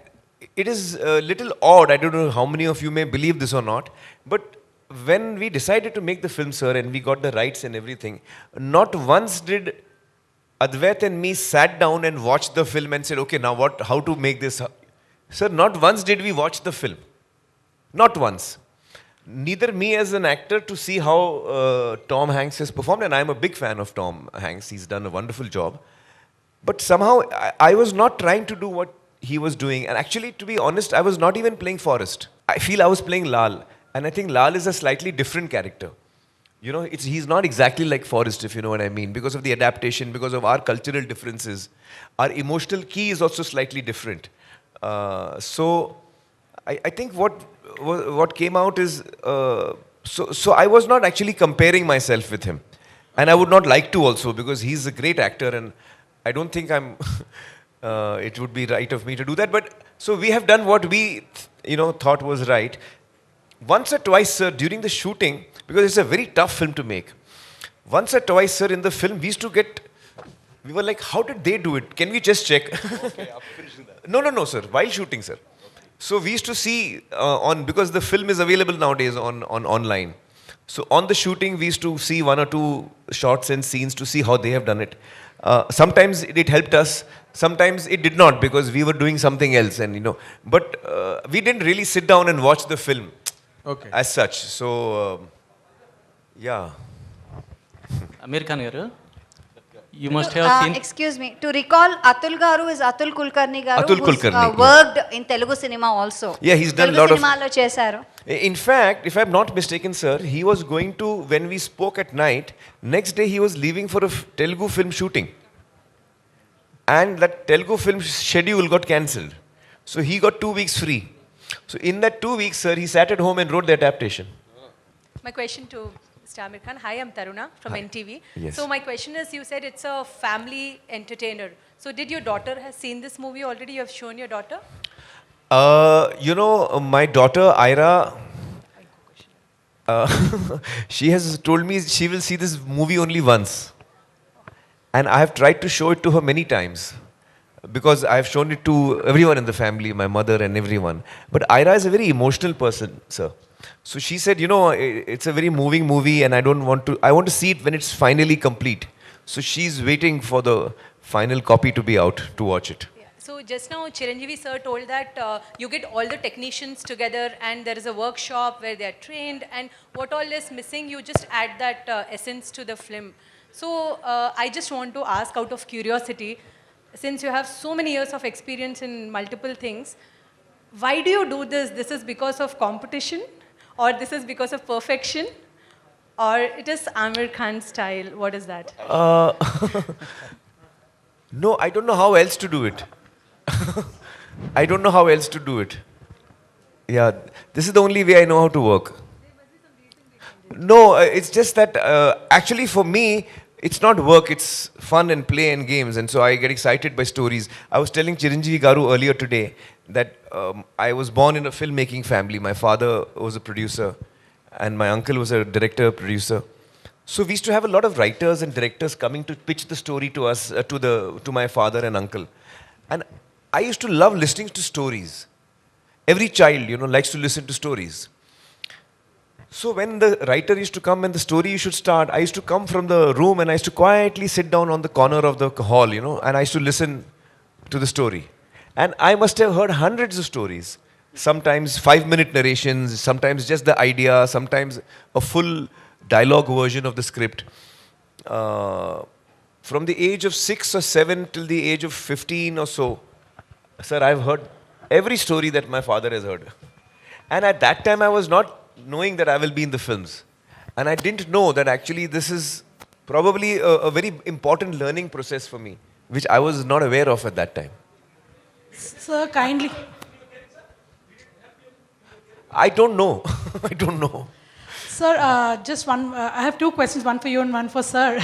it is a little odd, I don't know how many of you may believe this or not, but when we decided to make the film, sir, and we got the rights and everything, not once did Advait and me sat down and watched the film and said, okay, now how to make this? Sir, not once did we watch the film. Not once. Neither me as an actor to see how Tom Hanks has performed, and I'm a big fan of Tom Hanks, he's done a wonderful job. But somehow I was not trying to do what he was doing. And actually, to be honest, I was not even playing Forrest. I feel I was playing Lal. And I think Lal is a slightly different character. You know, he's not exactly like Forrest, if you know what I mean. Because of the adaptation, because of our cultural differences. Our emotional key is also slightly different. So I think what came out is... So I was not actually comparing myself with him. And I would not like to also, because he's a great actor and I don't think it would be right of me to do that. But so we have done what we, thought was right. Once or twice, sir, during the shooting, because it's a very tough film to make. Once or twice, sir, in the film, we were like, how did they do it? Can we just check? Okay, after finishing that. No, sir. While shooting, sir. So we used to see because the film is available nowadays on online. So on the shooting, we used to see 1 or 2 shots and scenes to see how they have done it. Sometimes it helped us. Sometimes it did not because we were doing something else, But we didn't really sit down and watch the film as such. So, yeah. Aamir Khan garu, you must have seen... Excuse me. To recall, Atul Garu is Atul Kulkarni Garu, Atul who's Kulkarni, worked in Telugu cinema also. Yeah, he's done a Telugu lot of... cinema lo chesaru. In fact, if I'm not mistaken, sir, he was going to, when we spoke at night, next day he was leaving for a Telugu film shooting. And that Telugu film schedule got cancelled. So he got 2 weeks free. So in that 2 weeks, sir, he sat at home and wrote the adaptation. My question to Mr. Aamir Khan. Hi, I'm Taruna from NTV. Yes. So my question is, you said it's a family entertainer. So did your daughter has seen this movie already? You have shown your daughter? My daughter, Ira, she has told me she will see this movie only once. And I have tried to show it to her many times. Because I have shown it to everyone in the family, my mother and everyone. But Ira is a very emotional person, sir. So she said, it's a very moving movie and I want to see it when it's finally complete. So she's waiting for the final copy to be out to watch it. Yeah. So just now Chiranjeevi sir told that you get all the technicians together and there is a workshop where they are trained, and what all is missing, you just add that essence to the film. So I just want to ask out of curiosity, since you have so many years of experience in multiple things, why do you do this? This is because of competition, or this is because of perfection, or it is Aamir Khan style? What is that? No, I don't know how else to do it. I don't know how else to do it. Yeah, this is the only way I know how to work. No, it's just that actually for me, it's not work, it's fun and play and games. And so I get excited by stories. I was telling Chiranjeevi Garu earlier today that I was born in a filmmaking family. My father was a producer and my uncle was a director, producer. So we used to have a lot of writers and directors coming to pitch the story to us, to my father and uncle. And I used to love listening to stories. Every child, likes to listen to stories. So when the writer used to come and the story should start, I used to come from the room and I used to quietly sit down on the corner of the hall, and I used to listen to the story. And I must have heard hundreds of stories. Sometimes 5-minute narrations, sometimes just the idea, sometimes a full dialogue version of the script. From the age of 6 or 7 till the age of 15 or so, sir, I've heard every story that my father has heard. And at that time, I was not knowing that I will be in the films. And I didn't know that actually this is probably a very important learning process for me, which I was not aware of at that time. Sir, kindly. I don't know. I don't know. Sir, just one, I have two questions, one for you and one for sir.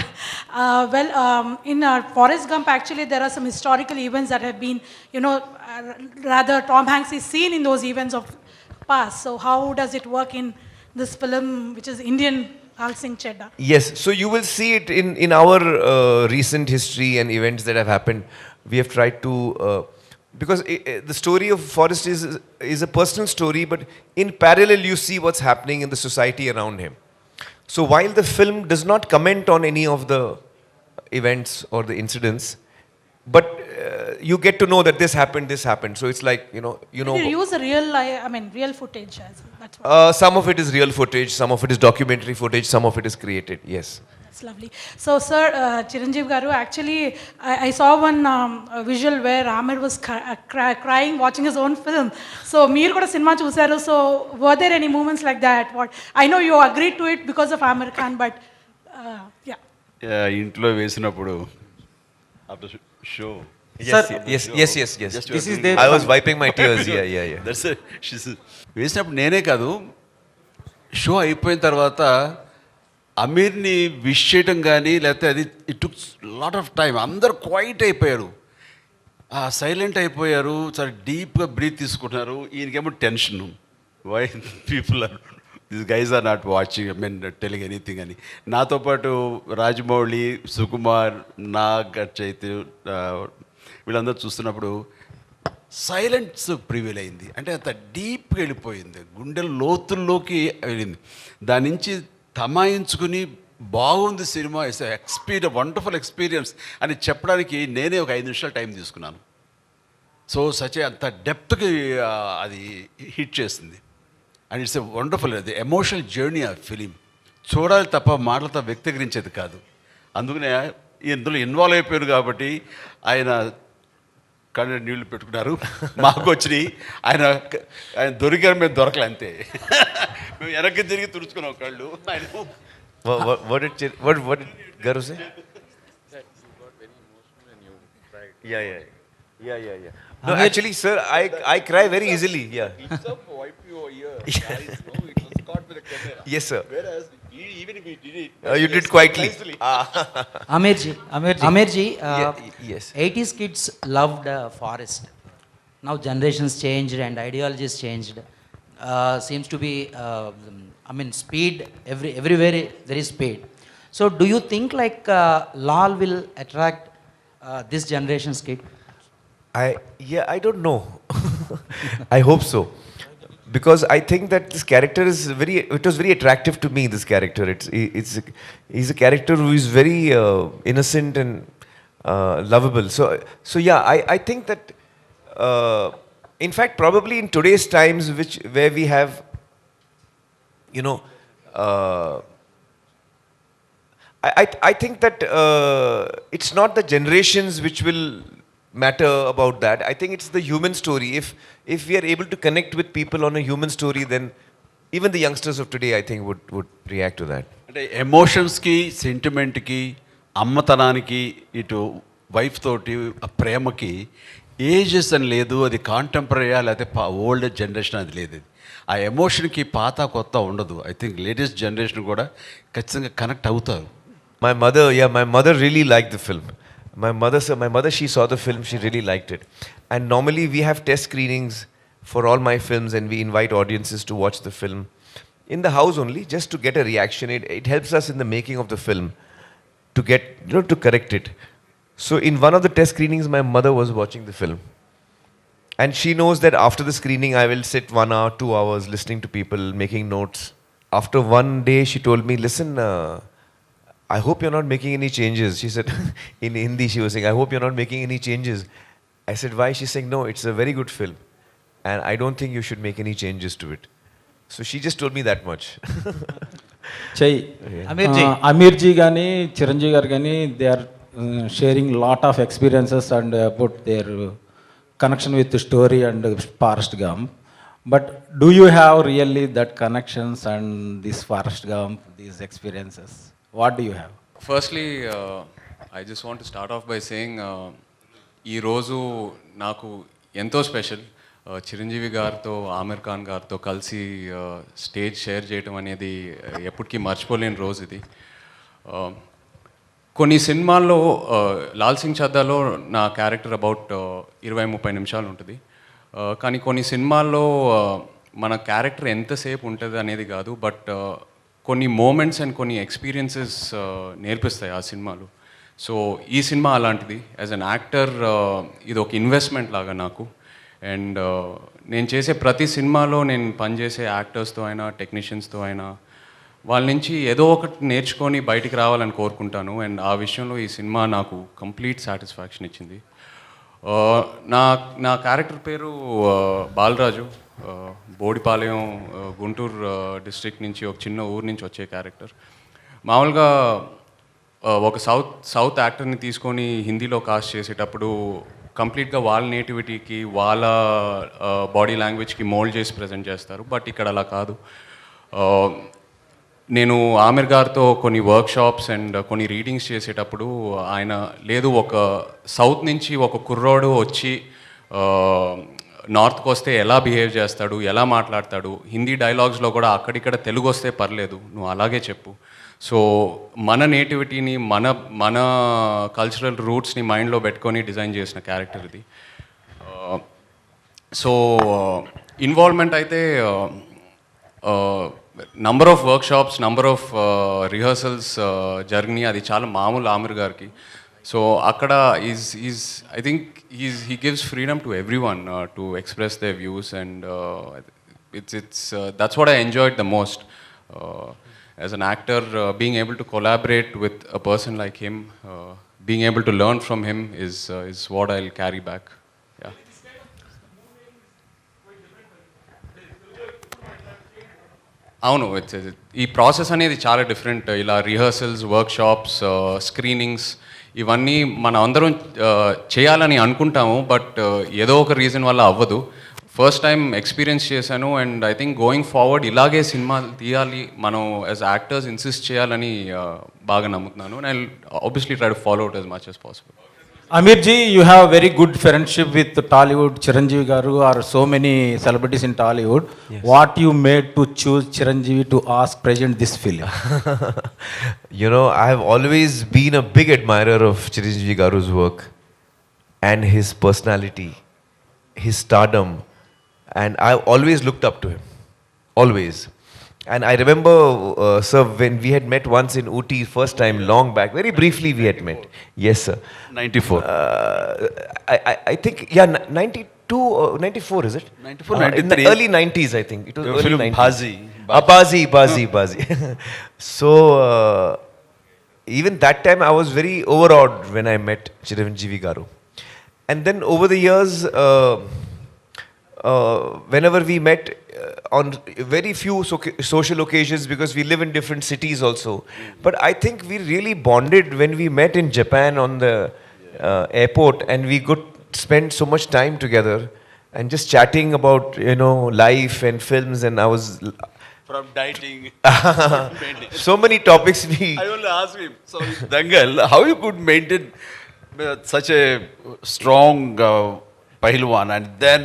In Forrest Gump, actually, there are some historical events that have been, rather Tom Hanks is seen in those events of past. So how does it work in this film, which is Indian Laal Singh Chaddha? Yes, so you will see it in our recent history and events that have happened. We have tried to, because the story of Forrest is a personal story, but in parallel you see what's happening in the society around him. So while the film does not comment on any of the events or the incidents, but you get to know that this happened. So it's like, Did you use a real footage as well? That's what. Some of it is real footage, some of it is documentary footage, some of it is created, yes. That's lovely. So, sir, Chiranjeevi Garu, actually, I saw one visual where Aamir was crying watching his own film. So, meer kuda cinema chusaru. So, were there any moments like that? I know you agreed to it because of Aamir Khan, but yeah. ఇంట్లో వేసినప్పుడు after show. Yes. This is I was wiping my tears. Yeah. That's it. వేసినప్పుడు నేనే కాదు, show అయిపోయిన తర్వాత అమీర్ని wish చేయడం కానీ లేకపోతే అది it took lot of time. అందరు క్వైట్ అయిపోయారు, సైలెంట్ అయిపోయారు, చాలా డీప్గా బ్రీత్ తీసుకుంటున్నారు. ఈయనకేమో tension, why people are this guys are not watching, telling anything అని. నాతో పాటు రాజమౌళి, సుకుమార్, నాగ్ చైతన్య వీళ్ళందరూ చూస్తున్నప్పుడు సైలెన్స్ ప్రివేల్ అయింది. అంటే అంత డీప్గా వెళ్ళిపోయింది, గుండెల లోతుల్లోకి వెళ్ళింది. దాని నుంచి తమాయించుకుని బాగుంది సినిమా, ఇట్స్ వండర్ఫుల్ ఎక్స్పీరియన్స్ అని చెప్పడానికి నేనే ఒక 5 నిమిషాలు టైం తీసుకున్నాను. సో అంత డెప్త్కి అది హిట్ చేసింది. అండ్ ఇట్స్ ఎ వండర్ఫుల్, అది ఎమోషనల్ జర్నీ ఆ ఫిలిం. చూడాలి తప్ప మాటలతో వ్యక్తీకరించేది కాదు. అందుకనే ఇందులో ఇన్వాల్వ్ అయిపోయారు కాబట్టి ఆయన కళ్ళు నీళ్లు పెట్టుకున్నారు, మాకు వచ్చినాయి. ఆయన దొరికారు, మేము దొరకలే అంతే. మేము వెనక్కి తిరిగి తుడుచుకున్నాం కళ్ళు. What did Garu say? That you got very emotional and you cried. Yeah. No, actually, sir, I cry very easily. Yeah. Wipe your ear. Guys, no, it was caught with a camera. Yes, sir. Whereas even if we did it, You did quietly. Amirji, Yes. 80s kids loved Forest. Now generations changed and ideologies changed. Seems to be, speed, everywhere there is speed. So do you think like Laal will attract this generation's kid? I don't know. I hope so. Because I think that this character it was very attractive to me, this character. He's a character who is very innocent and lovable. So yeah, I think that, in fact, probably in today's times, where we have, I think that it's not the generations which will matter about that. I think it's the human story. If we are able to connect with people on a human story, then even the youngsters of today, I think, would react to that. అంటే ఎమోషన్స్కి, సెంటిమెంట్కి, అమ్మతనానికి, ఇటు wife తోటి ఆ ప్రేమకి ages అని లేదు. అది కాంటెంపరీయా లేకపోతే old generation అది లేదు. ఆ ఎమోషన్కి పాత కొత్త ఉండదు. ఐ థింక్ లేటెస్ట్ జనరేషన్ కూడా ఖచ్చితంగా కనెక్ట్ అవుతారు. my mother really liked the film. My mother, she saw the film, she really liked it. And normally we have test screenings for all my films, and we invite audiences to watch the film in the house only, just to get a reaction. It helps us in the making of the film to get, to correct it. So in one of the test screenings, my mother was watching the film. And she knows that after the screening, I will sit 1 hour, 2 hours listening to people, making notes. After one day, she told me, listen, I hope you're not making any changes. She said, in Hindi, she was saying, I hope you're not making any changes. I said, why? She's saying, no, it's a very good film. And I don't think you should make any changes to it. So she just told me that much. చెయ్యి Aamir G కానీ చిరంజీవి గారు కానీ they are sharing lot of experiences and about their connection with story and Forrest Gump but do you have really that connections and this Forrest Gump these experiences what do you have? Firstly I just want to start off by saying ఈరోజు నాకు ఎంతో special. Chiranjeevi గారితో ఆమిర్ ఖాన్ గారితో కలిసి stage share చేయడం అనేది ఎప్పటికీ మర్చిపోలేని రోజు ఇది. కొన్ని సినిమాల్లో లాల్ సింగ్ చద్దాలో నా క్యారెక్టర్ అబౌట్ 20-30 నిమిషాలు ఉంటుంది. కానీ కొన్ని సినిమాల్లో మన క్యారెక్టర్ ఎంతసేపు ఉంటుంది అనేది కాదు, బట్ కొన్ని మూమెంట్స్ అండ్ కొన్ని ఎక్స్పీరియన్సెస్ నేర్పిస్తాయి ఆ సినిమాలు. సో ఈ సినిమా అలాంటిది. యాజ్ అన్ యాక్టర్ ఇది ఒక ఇన్వెస్ట్మెంట్ లాగా నాకు. అండ్ నేను చేసే ప్రతి సినిమాలో నేను పనిచేసే యాక్టర్స్తో అయినా టెక్నీషియన్స్తో అయినా వాళ్ళ నుంచి ఏదో ఒకటి నేర్చుకొని బయటికి రావాలని కోరుకుంటాను. అండ్ ఆ విషయంలో ఈ సినిమా నాకు కంప్లీట్ సాటిస్ఫాక్షన్ ఇచ్చింది. నా క్యారెక్టర్ పేరు బాలరాజు. బోడిపాలెం గుంటూరు డిస్ట్రిక్ట్ నుంచి, ఒక చిన్న ఊరు నుంచి వచ్చే క్యారెక్టర్. మామూలుగా ఒక సౌత్ యాక్టర్ని తీసుకొని హిందీలో కాస్ట్ చేసేటప్పుడు కంప్లీట్గా వాళ్ళ నేటివిటీకి, వాళ్ళ బాడీ లాంగ్వేజ్కి మోల్డ్ చేసి ప్రజెంట్ చేస్తారు. బట్ ఇక్కడ అలా కాదు. నేను ఆమిర్ గారితో కొన్ని వర్క్షాప్స్ అండ్ కొన్ని రీడింగ్స్ చేసేటప్పుడు ఆయన లేదు, ఒక సౌత్ నుంచి ఒక కుర్రోడు వచ్చి నార్త్కి వస్తే ఎలా బిహేవ్ చేస్తాడు, ఎలా మాట్లాడతాడు, హిందీ డైలాగ్స్లో కూడా అక్కడిక్కడ తెలుగు వస్తే పర్లేదు, నువ్వు అలాగే చెప్పు. సో మన నేటివిటీని, మన కల్చరల్ రూట్స్ని మైండ్లో పెట్టుకొని డిజైన్ చేసిన క్యారెక్టర్ ఇది. సో ఇన్వాల్వ్మెంట్ అయితే number of workshops, number of rehearsals జరిగినాయి. అది చాలా మామూలు ఆమిర్ గారికి. సో అక్కడ I think he gives freedom to every one to express they views, and that's what I enjoyed the most. As an actor, being able to collaborate with a person like him, being able to learn from him is what I'll carry back. Yeah. అవును, ఈ process అనేది చాలా different. ఇలా rehearsals, workshops, screenings ఇవన్నీ మనం అందరం చేయాలని అనుకుంటాము, బట్ ఏదో ఒక రీజన్ వల్ల అవ్వదు. ఫస్ట్ టైం ఎక్స్పీరియన్స్ చేశాను. And I think going forward ఇలాగే సినిమా తీయాలి, మనం యాజ్ యాక్టర్స్ ఇన్సిస్ట్ చేయాలని బాగా నమ్ముతున్నాను. And obviously try to follow it as much as possible. Aamir ji, you have very good friendship with Tollywood, Chiranjeevi garu, or so many celebrities in Tollywood. Yes. What you made to choose Chiranjeevi to ask present this film? I have always been a big admirer of Chiranjeevi garu's work and his personality, his stardom. And I always looked up to him, always. And I remember, sir, when we had met once in Ooty, first time, long back, very briefly we had met. Yes, sir. 94. I think, yeah, 92 or 94, is it? 94, 93. In the early 90s, I think. It was early film 90s. Bazi. So, even that time, I was very overawed when I met Chiranjeevi garu. And then over the years, whenever we met on very few social occasions, because we live in different cities also, but I think we really bonded when we met in Japan on the airport, and we could spend so much time together and just chatting about life and films. And I was from dieting, so many topics. I only asked him, so Dangal, how you could maintain such a strong pehalwan, and then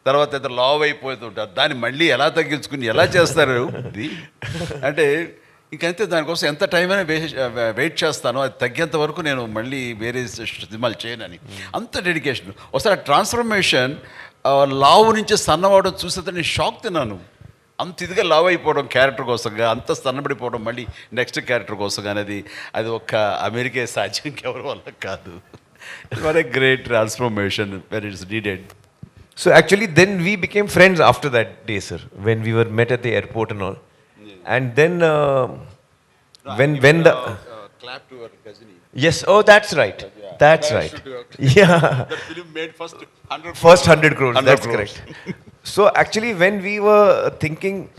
తర్వాత లావ్ అయిపోతుంటారు, దాన్ని మళ్ళీ ఎలా తగ్గించుకుని ఎలా చేస్తారు? అంటే ఇంకంతే దానికోసం ఎంత టైం అయినా వెయిట్ చేస్తానో అది తగ్గేంత వరకు నేను మళ్ళీ వేరే సినిమాలు చేయనని అంత డెడికేషన్. ఒకసారి ఆ ట్రాన్స్ఫర్మేషన్ లావు నుంచి సన్నవడం చూసేది నేను షాక్ తిన్నాను. అంత ఇదిగా లావ్ అయిపోవడం క్యారెక్టర్ కోసంగా, అంత సన్నబడిపోవడం మళ్ళీ నెక్స్ట్ క్యారెక్టర్ కోసం అనేది అది ఒక్క అమెరికా సాధ్యం ఎవరి వల్ల కాదు. Very great transformation where it's needed. So actually then we became friends after that day, sir, when we were met at the airport and all. And then when the clap to her Gajini. yes, oh that's right. That's right. Yeah. That film made first 100 First 100 crores. 100 That's crores. correct. So actually when we were thinking,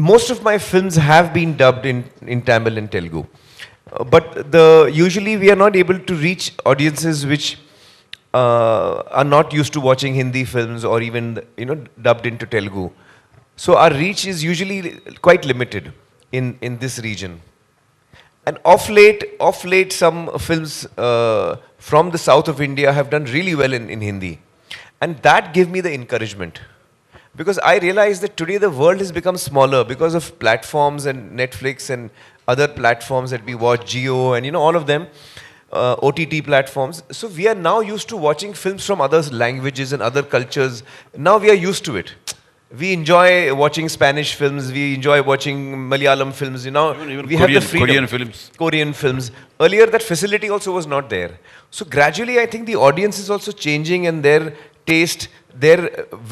most of my films have been dubbed in Tamil and Telugu. But usually we are not able to reach audiences which are not used to watching Hindi films or even dubbed into Telugu. So our reach is usually quite limited in this region. And of late some films from the south of India have done really well in Hindi. And that gave me the encouragement. Because I realized that today the world has become smaller because of platforms and Netflix and other platforms that we watch, Jio and all of them. OTT platforms. So we are now used to watching films from other languages and other cultures. Now we are used to it. We enjoy watching Spanish films. We enjoy watching Malayalam films. Even we have the freedom. Korean films. Korean films. Earlier that facility also was not there. So gradually I think the audience is also changing and their taste, their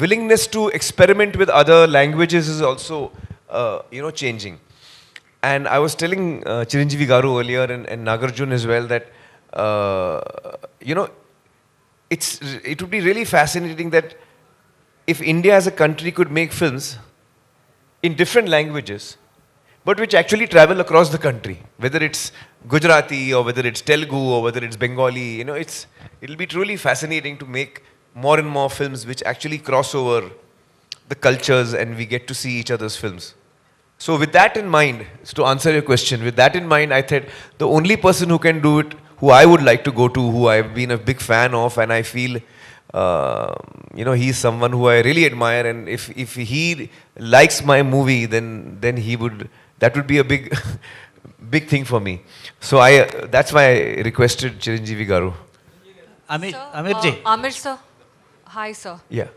willingness to experiment with other languages is also changing. And I was telling Chiranjeevi Garu earlier and Nagarjun as well that it would be really fascinating that if India as a country could make films in different languages, but which actually travel across the country, whether it's Gujarati or whether it's Telugu or whether it's Bengali, it'll be truly fascinating to make more and more films which actually cross over the cultures and we get to see each other's films. So with that in mind, to answer your question, with that in mind, I thought the only person who can do it, who I would like to go to, who I've been a big fan of, and I feel, he's someone who I really admire, and if he likes my movie, then that would be a big thing for me. So that's why I requested Chiranjeevi Garu. Aamir ji. Aamir sir, hi sir. Yeah.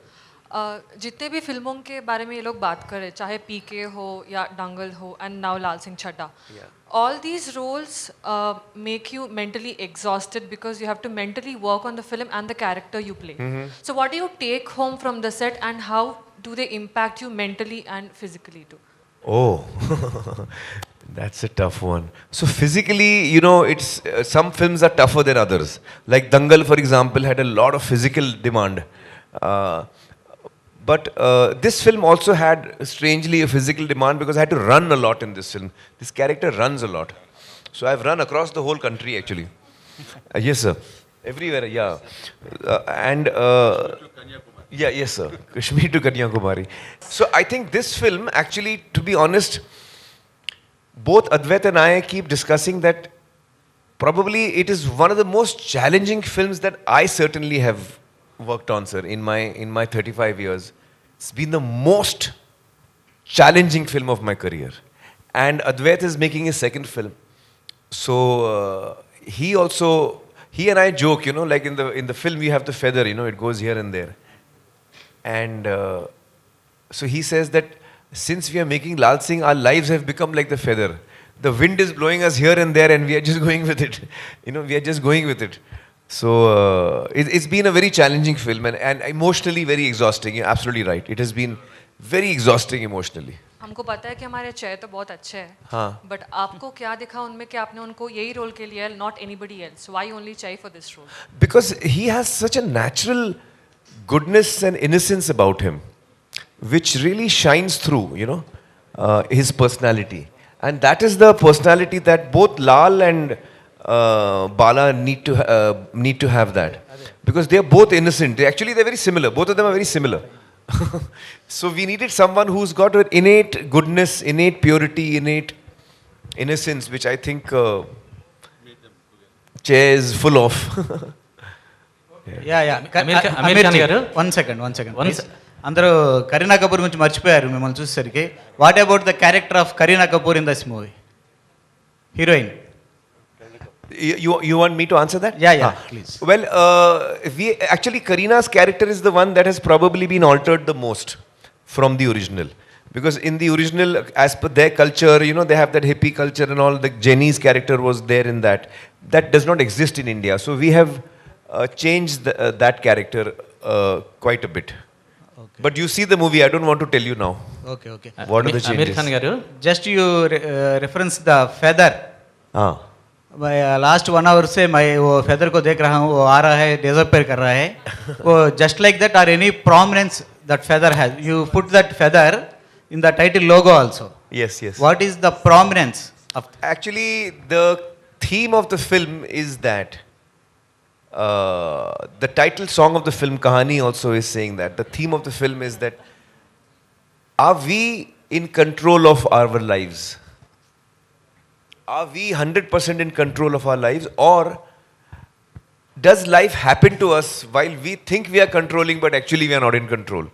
जितने भी फिल्मों के बारे में ये लोग बात कर रहे, चाहे पीके हो या दंगल हो and now Laal Singh Chaddha, all these roles make you mentally exhausted because you have to mentally work on the film and the character you play. So what do you take home from the set and how do they impact you mentally and physically too? Oh, that's a tough one. So physically, it's some films are tougher than others. Like Dangal, for example, had a lot of physical demand. But this film also had strangely a physical demand because I had to run a lot in this film. This character runs a lot. So I've run across the whole country actually. Yes, sir. Everywhere, yeah. Yes, sir. Kashmir to Kanyakumari. So I think this film actually, to be honest, both Advait and I keep discussing that probably it is one of the most challenging films that I certainly have worked on, sir, in my 35 years. It's been the most challenging film of my career. And Advait is making his second film. So he and I joke, like in the film you have the feather, it goes here and there. And so he says that since we are making Laal Singh, our lives have become like the feather. The wind is blowing us here and there and we are just going with it. We are just going with it. So it's been a very challenging film and emotionally very exhausting. You're absolutely right. It has been very exhausting emotionally. हमको पता है कि हमारे चय तो बहुत अच्छे हैं, हाँ. बट आपको क्या दिखा उनमें कि आपने उनको यही रोल के लिए, not anybody else? Why only Chai for this role? Because he has such a natural goodness and innocence about him, which really shines through, his personality. And that is the personality that both Lal and Bala need to have that, because they are both innocent. They're very similar. Both of them are very similar. So we needed someone who's got an innate goodness, innate purity, innate innocence, which I think Che is full of. Yeah. Aamir Khan garu, one second. అందరూ కరీనా కపూర్ గురించి మర్చిపోయారు మిమ్మల్ని చూసేసరికి. What about the character of Kareena Kapoor in this movie, heroine? You want me to answer that? Yeah, please. Well, we actually Karina's character is the one that has probably been altered the most from the original, because in the original, as per their culture, you know, they have that hippie culture and all. The Jenny's character was there in that. That does not exist in India. So we have changed that character quite a bit. Okay. But you see the movie. I don't want to tell you now. Okay. What are the changes? Aamir Khan garu, just you reference the feather. Last 1 hour से मैं वो feather को देख रहा हूँ, वो आ रहा है, डिसअपियर कर रहा है. वो just like that are any prominence that feather has, you put that feather in the title logo also. Yes. What is the prominence of? Actually, the theme of the film is that the title song of the film Kahani also is saying that the theme of the film is that, are we in control of our lives? Are we 100% in control of our lives, or does life happen to us while we think we are controlling but actually we are not in control?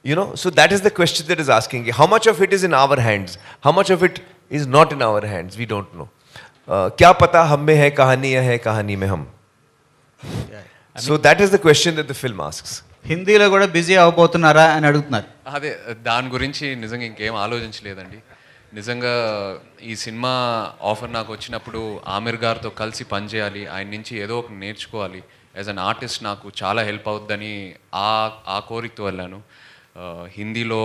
You know, so that is the question that is asking. How much of it is in our hands? How much of it is not in our hands? We don't know. क्या पता हम में है कहानी या है कहानी में हम? So that is the question that the film asks. హిందీలో కూడా బిజీ అవబోతున్నారా అని అడుగుతున్నారు. అదే దాని గురించి నిజంగా ఇంకేం ఆలోచించలేదండి. నిజంగా ఈ సినిమా ఆఫర్ నాకు వచ్చినప్పుడు ఆమిర్ గారితో కలిసి పనిచేయాలి, ఆయన నుంచి ఏదో ఒక నేర్చుకోవాలి, యాజ్ అన్ ఆర్టిస్ట్ నాకు చాలా హెల్ప్ అవుద్దని ఆ కోరికతో వెళ్ళాను. హిందీలో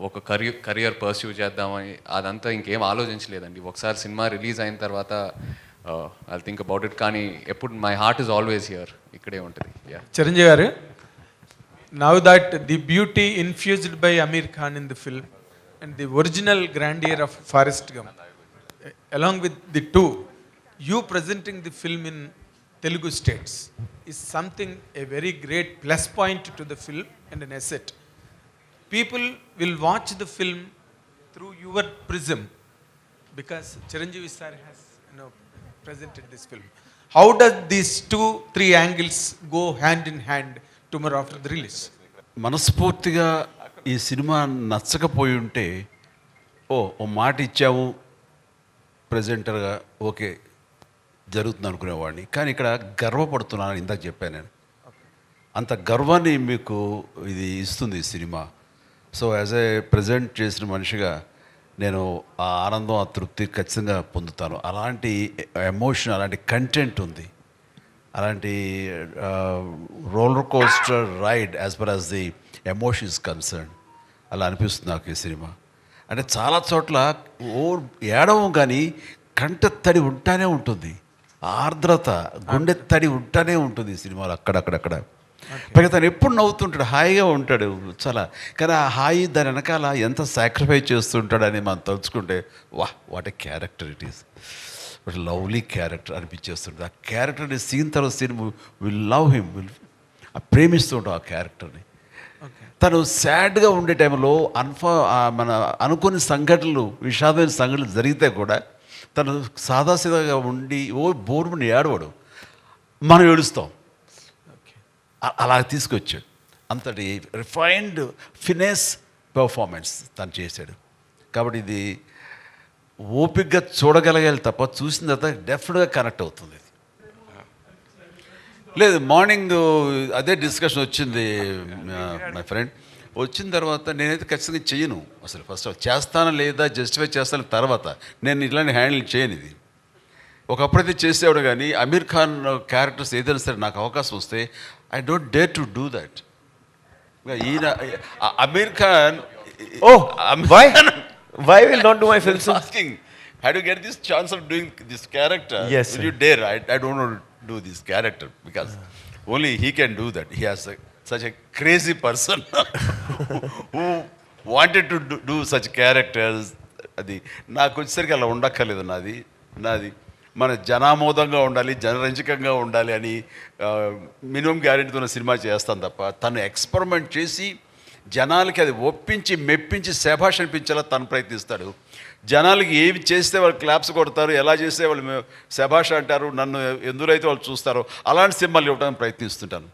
ఒక కెరియర్ పర్స్యూ చేద్దామని అదంతా ఇంకేం ఆలోచించలేదండి. ఒకసారి సినిమా రిలీజ్ అయిన తర్వాత ఐ థింక్ అబౌట్ ఇట్. కానీ ఎప్పుడు my heart is always here, ఇక్కడే ఉంటుంది. చిరంజీవి గారు, now that the beauty infused by Aamir Khan in the film and the original grandeur of Forrest Gump, along with the two, you presenting the film in Telugu states is something, a very great plus point to the film and an asset. People will watch the film through your prism because Chiranjeevi sir has, presented this film. How does these 2-3 angles go hand in hand tomorrow after the release? మనస్ఫూర్తిగా ఈ cinema నచ్చకపోయి ఉంటే ఓ మాట ఇచ్చాము ప్రజెంటర్గా, okay జరుగుతుంది అనుకునేవాడిని. కానీ ఇక్కడ గర్వపడుతున్నాను, ఇందాక చెప్పాను నేను. అంత గర్వాన్ని మీకు ఇది ఇస్తుంది ఈ cinema. So as a present చేసిన మనిషిగా నేను ఆ ఆనందం, ఆ తృప్తి ఖచ్చితంగా పొందుతాను. అలాంటి ఎమోషన్, అలాంటి కంటెంట్ ఉంది, అలాంటి roller coaster ride as per as the emotion is concern. అలా అనిపిస్తుంది నాకు ఈ సినిమా. అంటే చాలా చోట్ల ఏడవం కానీ కంట తడి ఉంటానే ఉంటుంది, ఆర్ద్రత, గుండె తడి ఉంటానే ఉంటుంది ఈ సినిమాలో అక్కడక్కడక్కడ. పైగా తను ఎప్పుడు నవ్వుతుంటాడు, హాయిగా ఉంటాడు చాలా. కానీ ఆ హాయి దాని వెనకాల ఎంత సాక్రిఫైస్ చేస్తుంటాడని మనం తలుచుకుంటే what a character it is, what lovely character అనిపించేస్తుంటుంది. ఆ క్యారెక్టర్ని సీన్ తర్వాత సీన్ విల్ లవ్ హిమ్, ప్రేమిస్తూ ఉంటాం ఆ క్యారెక్టర్ని. తను సాడ్గా ఉండే టైంలో మన అనుకోని సంఘటనలు, విషాదమైన సంఘటనలు జరిగితే కూడా తను సాదాసీదాగా ఉండి బోర్మని ఏడవాడు, మనం ఏడుస్తాం. అలా తీసుకొచ్చాడు. అంతటి రిఫైన్డ్ ఫినెస్ పెర్ఫార్మెన్స్ తను చేశాడు. కాబట్టి ఇది ఓపికగా చూడగలగాలి తప్ప చూసిన తర్వాత డెఫినెట్గా కనెక్ట్ అవుతుంది. లేదు, మార్నింగ్ అదే డిస్కషన్ వచ్చింది మై ఫ్రెండ్. వచ్చిన తర్వాత నేనైతే ఖచ్చితంగా చెయ్యను అసలు. ఫస్ట్ చేస్తానా లేదా జస్టిఫై చేస్తాను తర్వాత, నేను ఇలాంటి హ్యాండిల్ చేయను. ఇది ఒకప్పుడైతే చేసేవాడు, కానీ అమీర్ ఖాన్ క్యారెక్టర్స్ ఏదైనా సరే నాకు అవకాశం వస్తే I don't dare to do that. ఈయన Aamir Khan, why will not do my films? Asking, how do you get this chance of doing this character? Yes, will you dare? I don't want to do this character because only he can do that. He has such a crazy person who wanted to do such characters. అది నాకు వచ్చేసరికి అలా ఉండక్కర్లేదు. నాది మన జనామోదంగా ఉండాలి, జనరంజకంగా ఉండాలి అని minimum గ్యారెంటీతో cinema చేస్తాను తప్ప, తను ఎక్స్పెరిమెంట్ చేసి జనాలకి అది ఒప్పించి మెప్పించి శభాష్ అనిపించేలా తను ప్రయత్నిస్తాడు. జనాలకి ఏవి చేస్తే వాళ్ళు క్లాప్స్ కొడతారు, ఎలా చేస్తే వాళ్ళు శభాష్ అంటారు, నన్ను ఎందులో అయితే వాళ్ళు చూస్తారో అలాంటి సినిమాలు ఇవ్వడానికి ప్రయత్నిస్తుంటాను.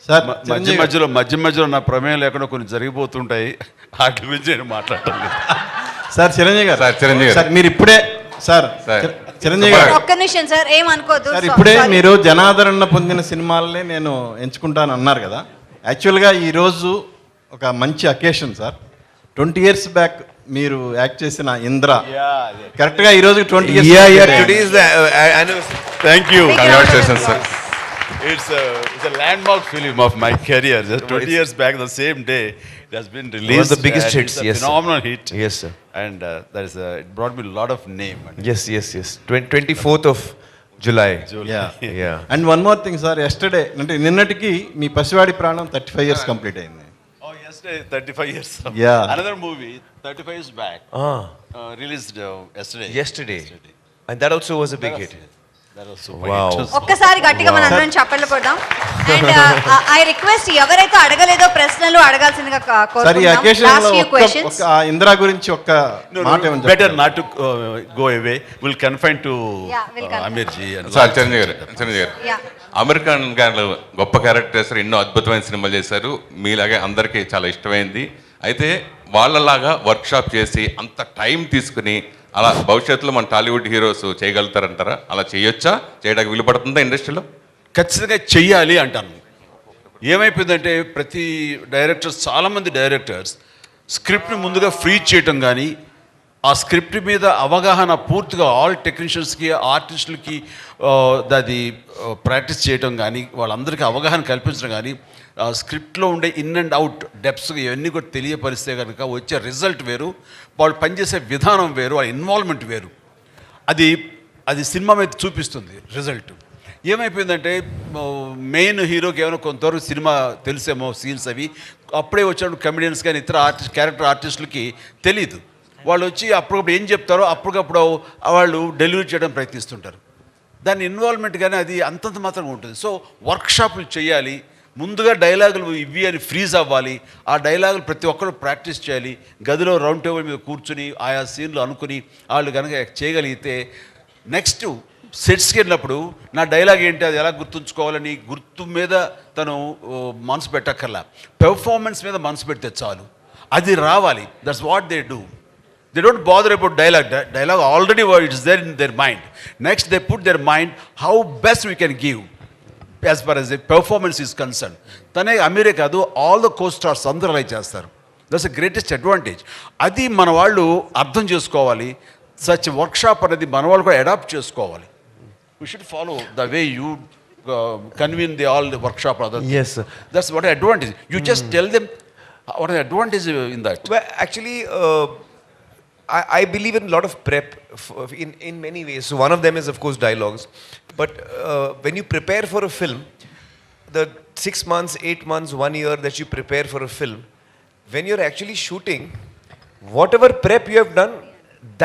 సార్ మధ్య మధ్యలో నా ప్రమేయం లేకుండా కొన్ని జరిగిపోతుంటాయి, వాటి గురించి నేను మాట్లాడటం లేదు. సార్ చిరంజీవి గారు, సార్ మీరు ఇప్పుడే సార్ చిరంజీవి గారు ఒక్క నిమిషం సార్, ఏమనుకోదు సార్, ఇప్పుడే మీరు జనాదరణ పొందిన సినిమాలనే నేను ఎంచుకుంటాను అన్నారు కదా. యాక్చువల్గా ఈరోజు ఒక మంచి అకేషన్ సార్. 20 years బ్యాక్ మీరు యాక్ట్ చేసిన ఇంద్ర కరెక్ట్గా ఈరోజు 20 years. Thank you, congratulations sir. It's a landmark film of my career. Just 20 years back, the same day, it has been released. One of the biggest hits, it's a yes. phenomenal hit. Yes, sir. And it brought me a lot of name. Yes. 24th of July. Yeah. And one more thing, sir. Yesterday, అంటే నిన్నటికి మీ పసివాడి ప్రాణం 35 years complete అయింది. Oh, yesterday, 35 years. Yeah. Another movie, 35 years back, released yesterday. And that also was a big hit. That was so Wow. ఒక్కసారి గట్టిగా మన అందరం చప్పట్లు కొడదాం. అండ్ ఐ రిక్వెస్ట్ ఎవరైతే అడగలేదో ప్రశ్నలు అడగాల్సిందిగా సార్, ఈ అకేషన్ లాస్ట్ ఫ్యూ క్వశ్చన్స్. ఒక ఇందిరా గురించి ఒక్క మాట ఏమని better not to go away, will confine to Aamir ji. Sir Chiranjeevi గారు అమెరికన్ గారు గొప్ప క్యారెక్టర్స్, ఎన్నో అద్భుతమైన సినిమాలు చేశారు, మీలాగే అందరికీ చాలా ఇష్టమైంది. అయితే వాళ్ళలాగా వర్క్షాప్ చేసి అంత టైం తీసుకుని అలా భవిష్యత్తులో మన టాలీవుడ్ హీరోస్ చేయగలుగుతారంటారా? అలా చేయొచ్చా? చేయడానికి వీలు పడుతుందా ఇండస్ట్రీలో? ఖచ్చితంగా చెయ్యాలి అంటాను. ఏమైపోయిందంటే ప్రతి డైరెక్టర్స్, చాలామంది డైరెక్టర్స్ స్క్రిప్ట్ని ముందుగా ఫ్రీ చేయటం కానీ, ఆ స్క్రిప్ట్ మీద అవగాహన పూర్తిగా ఆల్ టెక్నీషియన్స్కి, ఆర్టిస్టులకి అది ప్రాక్టీస్ చేయటం కానీ, వాళ్ళందరికీ అవగాహన కల్పించడం కానీ, స్క్రిప్ట్లో ఉండే ఇన్ అండ్ అవుట్ డెప్స్ ఇవన్నీ కూడా తెలియపరిస్తే కనుక వచ్చే రిజల్ట్ వేరు, వాళ్ళు పనిచేసే విధానం వేరు, వాళ్ళ ఇన్వాల్వ్మెంట్ వేరు. అది సినిమా మీద చూపిస్తుంది రిజల్ట్. ఏమైపోయిందంటే మెయిన్ హీరోకి ఏమైనా కొంతవరకు సినిమా తెలిసేమో సీన్స్ అవి, అప్పుడే వచ్చినప్పుడు కమెడియన్స్ కానీ ఇతర క్యారెక్టర్ ఆర్టిస్టులకి తెలియదు. వాళ్ళు వచ్చి అప్పటికప్పుడు ఏం చెప్తారో అప్పటికప్పుడు వాళ్ళు డెలివరీ చేయడం ప్రయత్నిస్తుంటారు. దాని ఇన్వాల్వ్మెంట్ కానీ అది అంతంత మాత్రంగా ఉంటుంది. సో వర్క్షాపులు చేయాలి, ముందుగా డైలాగులు ఇవి అని ఫ్రీజ్ అవ్వాలి, ఆ డైలాగులు ప్రతి ఒక్కరు ప్రాక్టీస్ చేయాలి, గదిలో రౌండ్ టేబుల్ మీద కూర్చుని ఆయా సీన్లు అనుకుని వాళ్ళు కనుక చేయగలిగితే నెక్స్ట్ సెట్స్కి వెళ్ళినప్పుడు నా డైలాగ్ ఏంటి, అది ఎలా గుర్తుంచుకోవాలని గుర్తు మీద తను మనసు పెట్టక్కర్లా, పెర్ఫార్మెన్స్ మీద మనసు పెడితే చాలు, అది రావాలి. That's what they do. They don't bother about dialogue. Dialogue already it is there in their mind. Next, they put their mind how best we can give as far as the performance is concerned. Tane Aamir kaadu, all the co-stars అందరూ అలా చేస్తారు. That's the greatest advantage. అది మన వాళ్ళు అర్థం చేసుకోవాలి. Such workshop అనేది మన వాళ్ళు కూడా అడాప్ట్ చేసుకోవాలి. We should follow the way you convene all the workshop other things. Yes, sir. That's what the advantage. You just tell them what are the advantage in that. Well, actually, I believe in a lot of prep in many ways. So one of them is, of course, dialogues. But when you prepare for a film, the 6 months, 8 months, 1 year that you prepare for a film, when you're actually shooting, whatever prep you have done,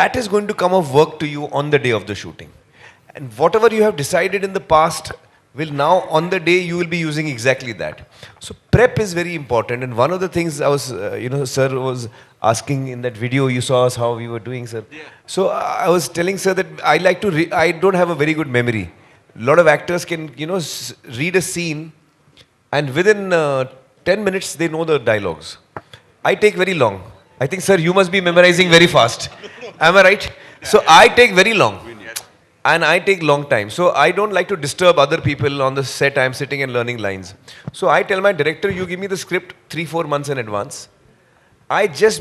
that is going to come of work to you on the day of the shooting. And whatever you have decided in the past will now, on the day, you will be using exactly that. So prep is very important. And one of the things I was, sir was asking in that video, you saw us how we were doing, sir. Yeah. So I was telling sir that I don't have a very good memory. A lot of actors can, read a scene and within 10 minutes they know the dialogues. I take very long. I think, sir, you must be memorizing very fast. Am I right? Yeah. So I take very long. And I take long time. So I don't like to disturb other people on the set. I'm sitting and learning lines. So I tell my director, you give me the script 3-4 months in advance. I just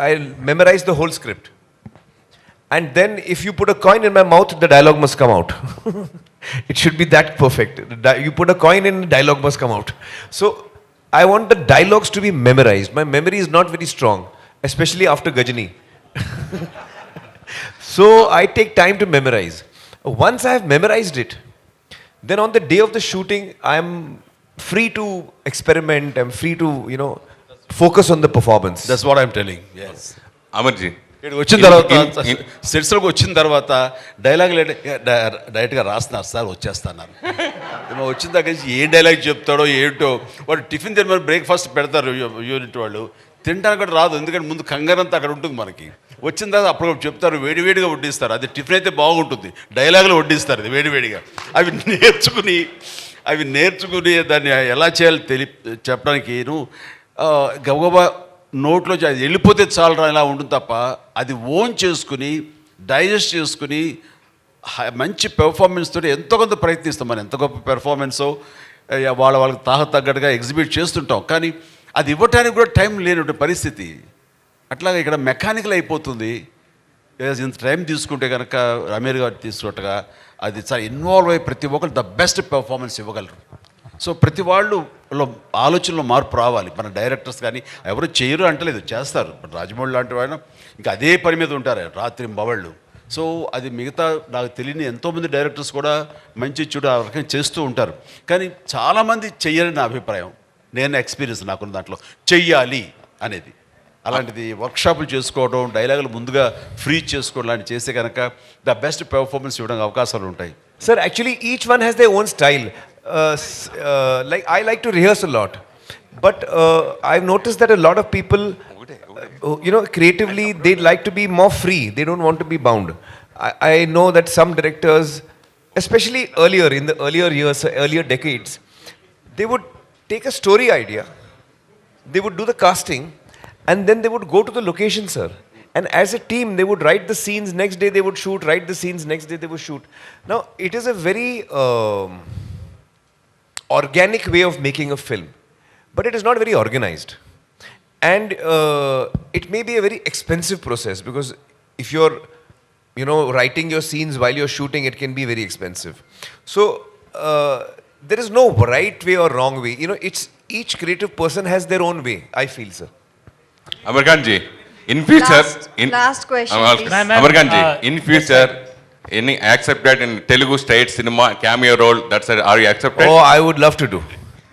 I'll memorize the whole script. And then if you put a coin in my mouth, the dialogue must come out. It should be that perfect. You put a coin in, dialogue must come out. So I want the dialogues to be memorized. My memory is not very strong, especially after Gajani. So I take time to memorize. Once I have memorized it, then on the day of the shooting, I'm free to experiment. I'm free to, focus on the performance. That's what I'm telling. Yes. Amarji. వచ్చిన తర్వాత సెట్స్లోకి వచ్చిన తర్వాత dialogue డైరెక్ట్గా రాస్తున్నారు sir, వచ్చేస్తున్నారు. వచ్చిన దగ్గర నుంచి ఏ డైలాగ్ చెప్తాడో ఏంటో, వాడు టిఫిన్ తినమని బ్రేక్ఫాస్ట్ పెడతారు యూనిట్ వాళ్ళు, తినడానికి కూడా రాదు, ఎందుకంటే ముందు కంగారంతా అక్కడ ఉంటుంది మనకి. వచ్చిన తర్వాత అప్పుడు చెప్తారు, వేడివేడిగా వడ్డిస్తారు. అది టిఫిన్ అయితే బాగుంటుంది, డైలాగులు వడ్డిస్తారు అది వేడివేడిగా. అవి నేర్చుకుని దాన్ని ఎలా చేయాలో చెప్పడానికి గబగబా నోట్లో అది వెళ్ళిపోతే చాలరా ఇలా ఉంటుంది తప్ప, అది ఓన్ చేసుకుని డైజెస్ట్ చేసుకుని మంచి పెర్ఫార్మెన్స్ తోటి ఎంతో కొంత ప్రయత్నిస్తాం. మనం ఎంత గొప్ప పెర్ఫార్మెన్సో వాళ్ళకి తగ్గట్టుగా ఎగ్జిబిట్ చేస్తుంటాం, కానీ అది ఇవ్వటానికి కూడా టైం లేనటువంటి పరిస్థితి. అట్లాగే ఇక్కడ మెకానికల్ అయిపోతుంది. ఇంత టైం తీసుకుంటే కనుక అమీర్ గారు తీసుకున్నట్టుగా అది చాలా ఇన్వాల్వ్ అయ్యి ప్రతి ఒక్కరు ద బెస్ట్ పెర్ఫార్మెన్స్ ఇవ్వగలరు. సో ప్రతి వాళ్ళు ఆలోచనలో మార్పు రావాలి. మన డైరెక్టర్స్ కానీ ఎవరు చేయరు అంటలేదు, చేస్తారు. రాజమౌళి లాంటి వాళ్ళు ఇంకా అదే పని మీద ఉంటారు రాత్రి బవళ్ళు. సో అది మిగతా నాకు తెలియని ఎంతోమంది డైరెక్టర్స్ కూడా మంచి చెడు ఆ రకంగా చేస్తూ ఉంటారు, కానీ చాలామంది చెయ్యాలని నా అభిప్రాయం. నేను ఎక్స్పీరియన్స్ నాకున్న దాంట్లో చెయ్యాలి అనేది. అలాంటిది వర్క్షాపులు చేసుకోవడం, డైలాగులు ముందుగా ఫ్రీ చేసుకోవడం లాంటివి చేస్తే కనుక ద బెస్ట్ పెర్ఫార్మెన్స్ ఇవ్వడానికి అవకాశాలు ఉంటాయి. Sir, actually each one has their own style. Like I like to rehearse a lot, but I've noticed that a lot of people, creatively they like to be more free. They don't want to be bound. I know that some directors, especially earlier in the earlier years, earlier decades, they would take a story idea, they would do the casting, and then they would go to the location, sir. And as a team, they would write the scenes, next day they would shoot, write the scenes, next day they would shoot. Now, it is a very organic way of making a film, but it is not very organized. And it may be a very expensive process, because if you're, writing your scenes while you're shooting, it can be very expensive. So, there is no right way or wrong way. It's each creative person has their own way, I feel, sir. Amarkan ji, in future, last question, please. Amarkan ji, in future, any accepted in Telugu state cinema cameo role? That's it. Are you accepted? Oh, I would love to do.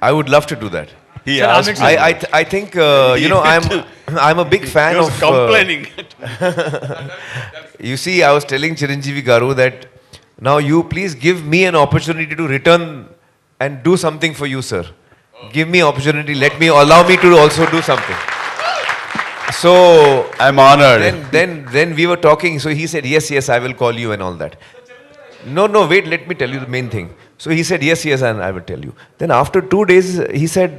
I would love to do that. He asked me. I think I'm a big fan of. Complaining. You see, I was telling Chiranjeevi Garu that now you please give me an opportunity to return and do something for you, sir. Give me opportunity. Allow me to also do something. So I'm honored. Then we were talking. So he said, yes, I will call you and all that. No, wait, let me tell you the main thing. So he said, yes, and I will tell you. Then after 2 days, he said,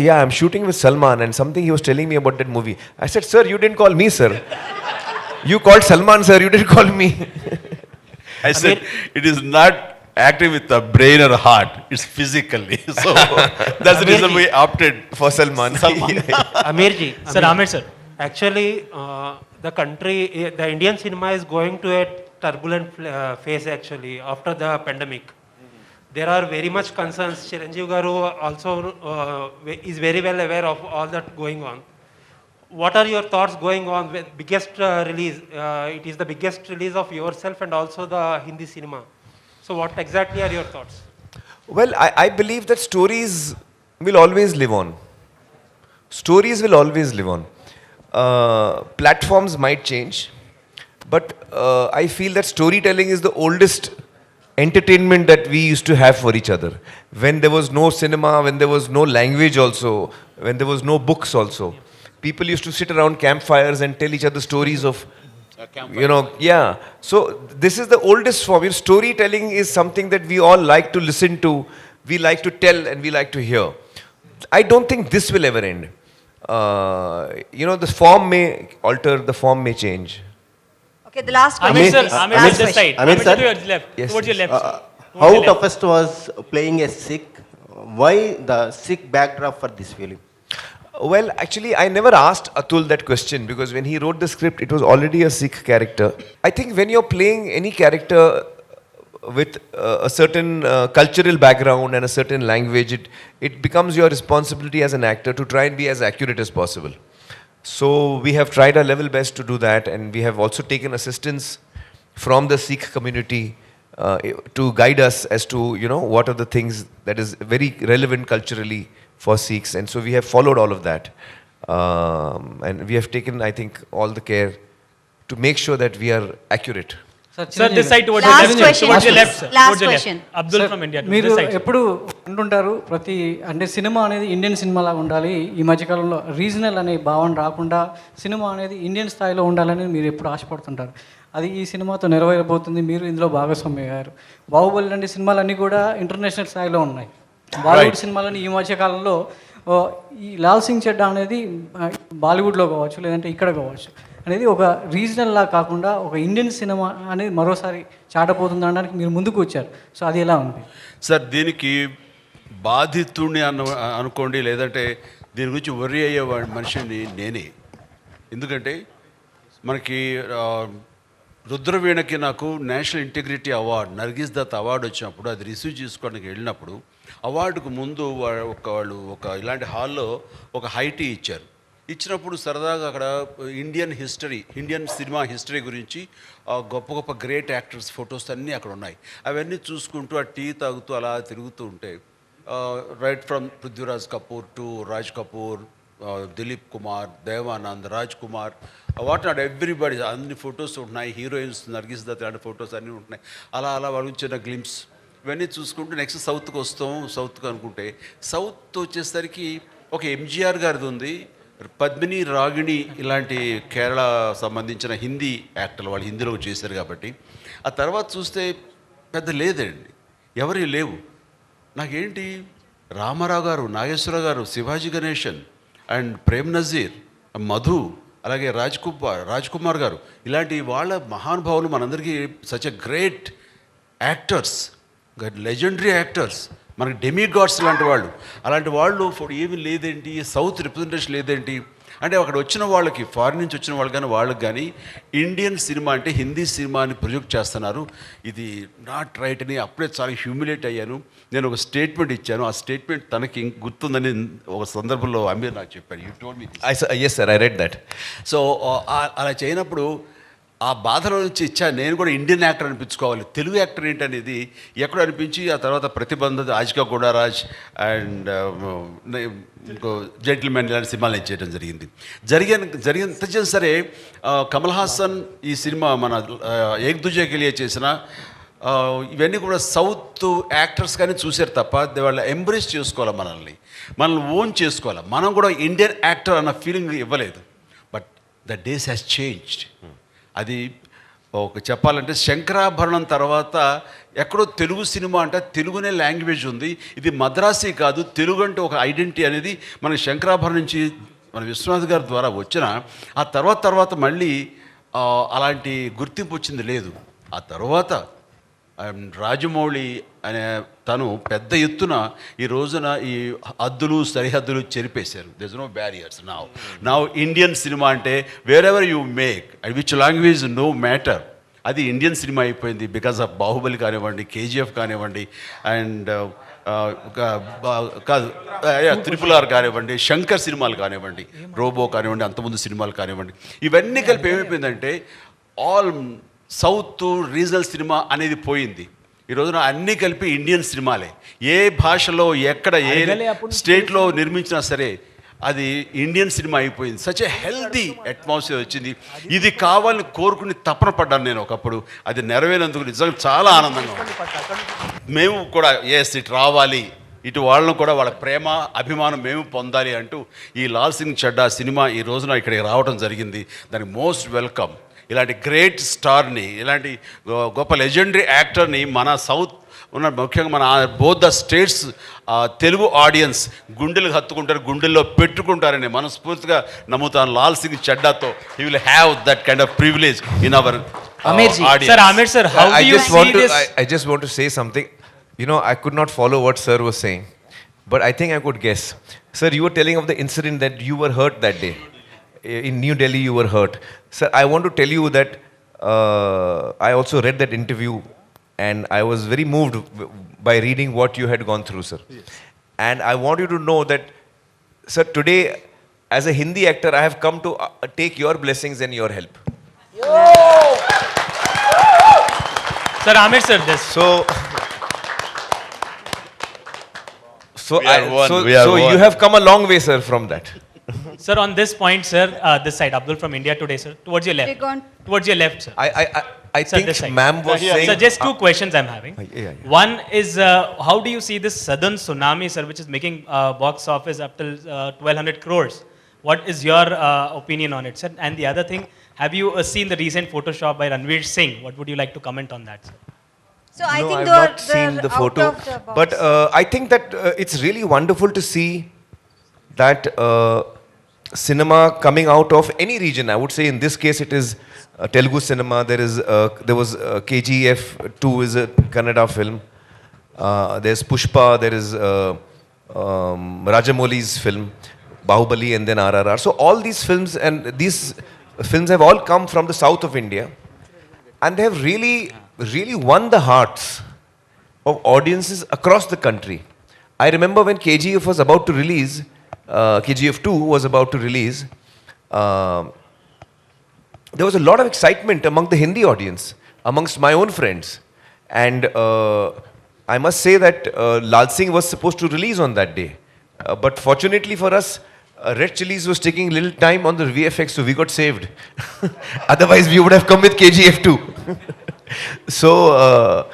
yeah, I'm shooting with Salman and something he was telling me about that movie. I said, sir, you didn't call me, sir. You called Salman, sir, you didn't call me. I said, it is not acting with the brain or heart, it's physically. So that's the reason we opted for Salman. Aamir ji, sir, Aamir sir. Actually, the country, the Indian cinema is going to a turbulent phase actually after the pandemic. There are very much concerns. Chiranjeevi Garu also is very well aware of all that going on. What are your thoughts going on with biggest release? It is the biggest release of yourself and also the Hindi cinema. So what exactly are your thoughts? Well, I believe that stories will always live on. Stories will always live on. Platforms might change, but I feel that storytelling is the oldest entertainment that we used to have for each other. When there was no cinema, when there was no language also, when there was no books also, people used to sit around campfires and tell each other stories of, So this is the oldest form. Storytelling is something that we all like to listen to, we like to tell, and we like to hear. I don't think this will ever end. The form may alter, the form may change. Okay, the last question. Aamir sir, this side. Aamir sir, to your left, yes, towards your left. How toughest was playing a Sikh? Why the Sikh backdrop for this film? Well, actually, I never asked Atul that question, because when he wrote the script, it was already a Sikh character. I think when you're playing any character with a certain cultural background and a certain language, it becomes your responsibility as an actor to try and be as accurate as possible. So we have tried our level best to do that, and we have also taken assistance from the Sikh community to guide us as to, what are the things that is very relevant culturally for Sikhs, and so we have followed all of that, and we have taken, I think, all the care to make sure that we are accurate. Sir, this side towards Last the left. question, Towards the please. left, sir. Last Towards the left. question. Abdul Sir, from India. మీరు This side. ఎప్పుడు అంటుంటారు ప్రతి అంటే cinema అనేది Indian సినిమాలాగా ఉండాలి, ఈ మధ్యకాలంలో regional అనే భావన రాకుండా సినిమా అనేది ఇండియన్ స్థాయిలో ఉండాలని మీరు ఎప్పుడు ఆశపడుతుంటారు. అది ఈ సినిమాతో నెరవేరబోతుంది, మీరు ఇందులో భాగస్వామి అయ్యారు. బాహుబలి లాంటి సినిమాలన్నీ కూడా ఇంటర్నేషనల్ స్థాయిలో ఉన్నాయి. బాలీవుడ్ సినిమాలని ఈ మధ్యకాలంలో ఈ లాల్ సింగ్ చెడ్డా అనేది బాలీవుడ్లో కావచ్చు లేదంటే ఇక్కడ కావచ్చు అనేది ఒక రీజనల్లా కాకుండా ఒక ఇండియన్ సినిమా అనేది మరోసారి చాటపోతుంది అనడానికి మీరు ముందుకు వచ్చారు. సో అది ఎలా ఉంది సార్? దీనికి బాధితుడిని అనుకోండి, లేదంటే దీని గురించి వర్రీ అయ్యే మనిషిని నేనే. ఎందుకంటే మనకి రుద్రవీణకి నాకు national integrity award, Nargis Dutt award వచ్చినప్పుడు అది రిసీవ్ చేసుకోవడానికి వెళ్ళినప్పుడు అవార్డుకు ముందు వాళ్ళు ఒక ఇలాంటి హాల్లో ఒక హైటీ ఇచ్చారు. ఇచ్చినప్పుడు సరదాగా అక్కడ ఇండియన్ సినిమా హిస్టరీ గురించి గొప్ప గొప్ప గ్రేట్ యాక్టర్స్ ఫొటోస్ అన్నీ అక్కడ ఉన్నాయి. అవన్నీ చూసుకుంటూ ఆ టీ తాగుతూ అలా తిరుగుతూ ఉంటే right from Prithviraj Kapoor to Raj Kapoor, Dilip Kumar, Devanand, Raj Kumar, what not everybody అన్ని ఫొటోస్ ఉంటున్నాయి. హీరోయిన్స్ నర్గిస్ దత్ లాంటి ఫొటోస్ అన్నీ ఉంటున్నాయి. అలా వాళ్ళ చిన్న గ్లిమ్స్ ఇవన్నీ చూసుకుంటూ నెక్స్ట్ సౌత్కి వస్తాం. సౌత్కి అనుకుంటే సౌత్ వచ్చేసరికి ఒక ఎంజీఆర్ గారిది ఉంది, పద్మిని, రాగిణి ఇలాంటి కేరళ సంబంధించిన హిందీ యాక్టర్లు వాళ్ళు హిందీలో చేశారు కాబట్టి. ఆ తర్వాత చూస్తే పెద్ద లేదండి, ఎవరి లేవు. నాకేంటి రామారావు గారు, నాగేశ్వర గారు, శివాజీ గణేశన్ అండ్ ప్రేమ్ నజీర్, మధు, అలాగే రాజ్ కుమార్ గారు ఇలాంటి వాళ్ళ మహానుభావులు మనందరికీ such a great actors, legendary actors, మనకి డెమిగాడ్స్ లాంటి వాళ్ళు. అలాంటి వాళ్ళు ఏమీ లేదేంటి, సౌత్ రిప్రజెంటేషన్ లేదేంటి అంటే అక్కడ వచ్చిన వాళ్ళకి, ఫారిన్ నుంచి వచ్చిన వాళ్ళు కానీ వాళ్ళకి కానీ ఇండియన్ సినిమా అంటే హిందీ సినిమాని ప్రొజెక్ట్ చేస్తున్నారు. ఇది నాట్ రైట్ అని అప్పుడే చాలా హ్యూమిలేట్ అయ్యాను. నేను ఒక స్టేట్మెంట్ ఇచ్చాను. ఆ స్టేట్మెంట్ తనకి గుర్తుందని ఒక సందర్భంలో అమీర్ నాకు చెప్పాడు. You told me. Yes sir, I read that. So అలా చేయనప్పుడు ఆ బాధలో నుంచి నేను కూడా ఇండియన్ యాక్టర్ అనిపించుకోవాలి, తెలుగు యాక్టర్ ఏంటనేది ఎక్కడ అనిపించి ఆ తర్వాత ప్రతిబంధ, ఆజికా గోడారాజ్ అండ్ ఇంకో జెంటిల్మెన్ ఇలాంటి సినిమాలు నేను చేయడం జరిగిన సరే కమల్ హాసన్ ఈ సినిమా మన ఏక్ దుజే కే లియే చేసిన ఇవన్నీ కూడా సౌత్ యాక్టర్స్ కానీ చూశారు తప్ప వాళ్ళు ఎంబ్రేస్ చేసుకోవాలి, మనల్ని ఓన్ చేసుకోవాలి. మనం కూడా ఇండియన్ యాక్టర్ అన్న ఫీలింగ్ ఇవ్వలేదు. But the days has changed. అది ఒక చెప్పాలంటే శంకరాభరణం తర్వాత ఎక్కడో తెలుగు సినిమా అంటే తెలుగునే లాంగ్వేజ్ ఉంది, ఇది మద్రాసీ కాదు, తెలుగు అంటే ఒక ఐడెంటిటీ అనేది మనకి శంకరాభరణం నుంచి మన విశ్వనాథ్ గారి ద్వారా వచ్చిన ఆ తర్వాత మళ్ళీ అలాంటి గుర్తింపు వచ్చింది లేదు. ఆ తర్వాత రాజమౌళి అనే తను పెద్ద ఎత్తున ఈ రోజున ఈ సరిహద్దులు చెరిపేశారు. There is no barriers now Indian cinema అంటే wherever you make which language no matter, అది ఇండియన్ సినిమా అయిపోయింది. బికాస్ ఆఫ్ బాహుబలి కానివ్వండి, కేజీఎఫ్ కానివ్వండి, అండ్ కాదు RRR కానివ్వండి, శంకర్ సినిమాలు కానివ్వండి, రోబో కానివ్వండి, అంతకుముందు సినిమాలు కానివ్వండి, ఇవన్నీ కలిపి ఏమైపోయిందంటే ఆల్ సౌత్ రీజనల్ సినిమా అనేది పోయింది. ఈ రోజున అన్నీ కలిపి ఇండియన్ సినిమాలే. ఏ భాషలో ఎక్కడ ఏ స్టేట్లో నిర్మించినా సరే అది ఇండియన్ సినిమా అయిపోయింది. సచ్ ఏ హెల్దీ అట్మాస్ఫియర్ వచ్చింది. ఇది కావాలని కోరుకుని తపన పడ్డాను నేను ఒకప్పుడు. అది నెరవేరేందుకు నిజంగా చాలా ఆనందంగా ఉంది. మేము కూడా ఇటు రావాలి, ఇటు వాళ్ళను కూడా వాళ్ళ ప్రేమ అభిమానం మేము పొందాలి అంటూ ఈ లాల్ సింగ్ చెడ్డా సినిమా ఈ రోజున ఇక్కడికి రావడం జరిగింది. దానికి మోస్ట్ వెల్కమ్. ఇలాంటి గ్రేట్ స్టార్ని, ఇలాంటి గొప్ప లెజెండరీ యాక్టర్ని మన సౌత్ ఉన్న ముఖ్యంగా మన both the states Telugu audience గుండెలు హత్తుకుంటారు, గుండెల్లో పెట్టుకుంటారని మనస్ఫూర్తిగా నమ్ముతాను. లాల్ సింగ్ చెడ్డాతో he will have that kind of privilege in our audience. Sir, Aamir sir, how do you see this? I just want to say something. You know, I could not follow what sir was saying, but I think I could guess. Sir, you were telling of the incident that you were hurt that day. In New Delhi you were hurt. Sir, I want to tell you that I also read that interview and I was very moved by reading what you had gone through, sir. Yes. And I want you to know that, sir, today as a Hindi actor I have come to take your blessings and your help. Sir, Aamir sir, this. So you have come a long way, sir, from that. Sir, on this point, sir, this side, Abdul from India Today, sir, towards your left. Towards your left, sir. I Sir, think this side. ma'am was saying... Sir, just two questions I'm having. Yeah. One is, how do you see this southern tsunami, sir, which is making box office up till 1,200 crores? What is your opinion on it, sir? And the other thing, have you seen the recent Photoshop by Ranveer Singh? What would you like to comment on that, sir? So I No, think I've they're not seen the out photo, of the box. but I think that it's really wonderful to see that cinema coming out of any region. I would say in this case it is Telugu cinema. There was KGF 2 is a Kannada film. There's Pushpa. There is Rajamouli's film, Bahubali, and then RRR. So all these films have all come from the south of India, and they have really won the hearts of audiences across the country. I remember when KGF was about to release, KGF 2 was about to release, there was a lot of excitement among the Hindi audience, amongst my own friends. And I must say that Laal Singh was supposed to release on that day. But fortunately for us, Red Chillies was taking a little time on the VFX, so we got saved. Otherwise, we would have come with KGF 2. So,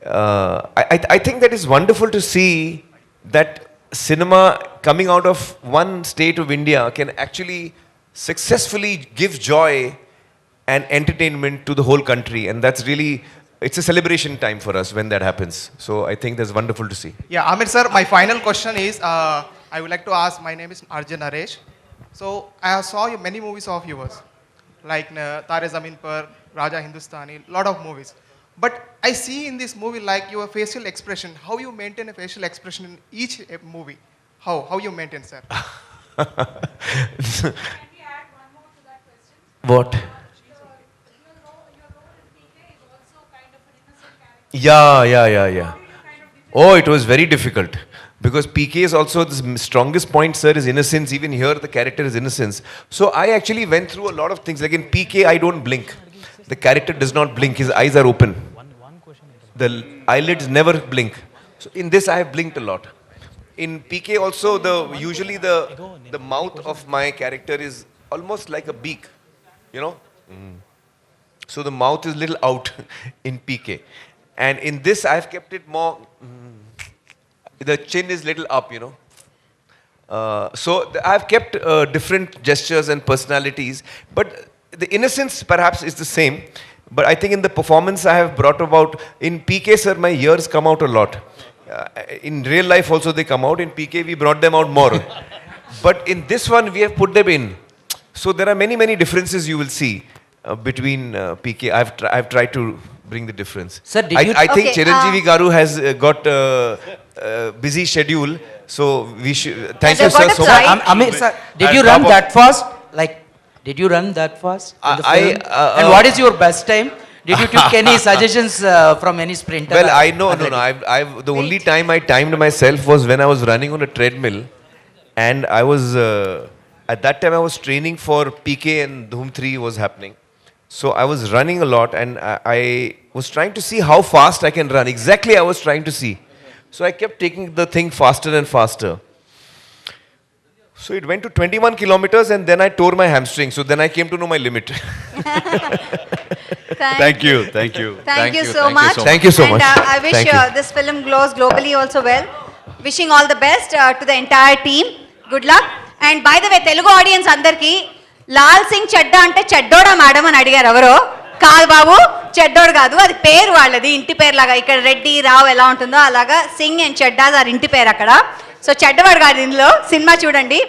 I think that is wonderful to see that cinema coming out of one state of India can actually successfully give joy and entertainment to the whole country. And that's really, it's a celebration time for us when that happens. So I think that's wonderful to see. Yeah, Aamir sir, my final question is, I would like to ask, my name is Arjun Naresh. So I saw many movies of yours, like Tare Zameen Par, Raja Hindustani, lot of movies. But I see in this movie like your facial expression, how you maintain a facial expression in each movie. How you maintain, sir? What? Yeah. Oh, it was very difficult. Because PK is also the strongest point, sir, is innocence. Even here, the character is innocence. So I actually went through a lot of things. Like in PK, I don't blink. The character does not blink. His eyes are open. The eyelids never blink. So in this, I have blinked a lot. In PK also, usually the mouth of my character is almost like a beak, you know. So the mouth is little out in PK. And in this, I have kept it more, the chin is little up, you know. So I have kept different gestures and personalities, but the innocence perhaps is the same. But I think in the performance I have brought about, in PK, sir, my ears come out a lot. In real life also they come out. In PK, we brought them out more. But in this one, we have put them in. So there are many differences you will see between PK. I've tried to bring the difference. Sir, I think Chiranjeevi Garu has got a busy schedule. So we should, thank you, sir, so much. Aamir, sir, did you run that fast? Did you run that fast? And what is your best time? Did you take any suggestions from any sprinter? Well, no. The only time I timed myself was when I was running on a treadmill. And I was, at that time I was training for PK and Dhoom 3 was happening. So I was running a lot and I was trying to see how fast I can run. Exactly I was trying to see. So I kept taking the thing faster and faster. So it went to 21 kilometers and then I tore my hamstring. So then I came to know my limit. Thank you so much. Thank you so much. And I wish this film glows globally also well. Wishing all the best to the entire team. Good luck. And by the way, Telugu audience andarki, Laal Singh Chaddha ante Chaddoda madam అని అడిగారు ఎవరో. కాదు బాబు, చెడ్డోడు కాదు, అది పేరు వాళ్ళది, ఇంటి పేరు లాగా. ఇక్కడ రెడ్డి రావు ఎలా ఉంటుందో అలాగా సింగ్ అండ్ చెడ్డాస్ ఆర్ ఇంటి పేరు అక్కడ. సో చెడ్డవాడు కాదు ఇందులో. సినిమా చూడండి.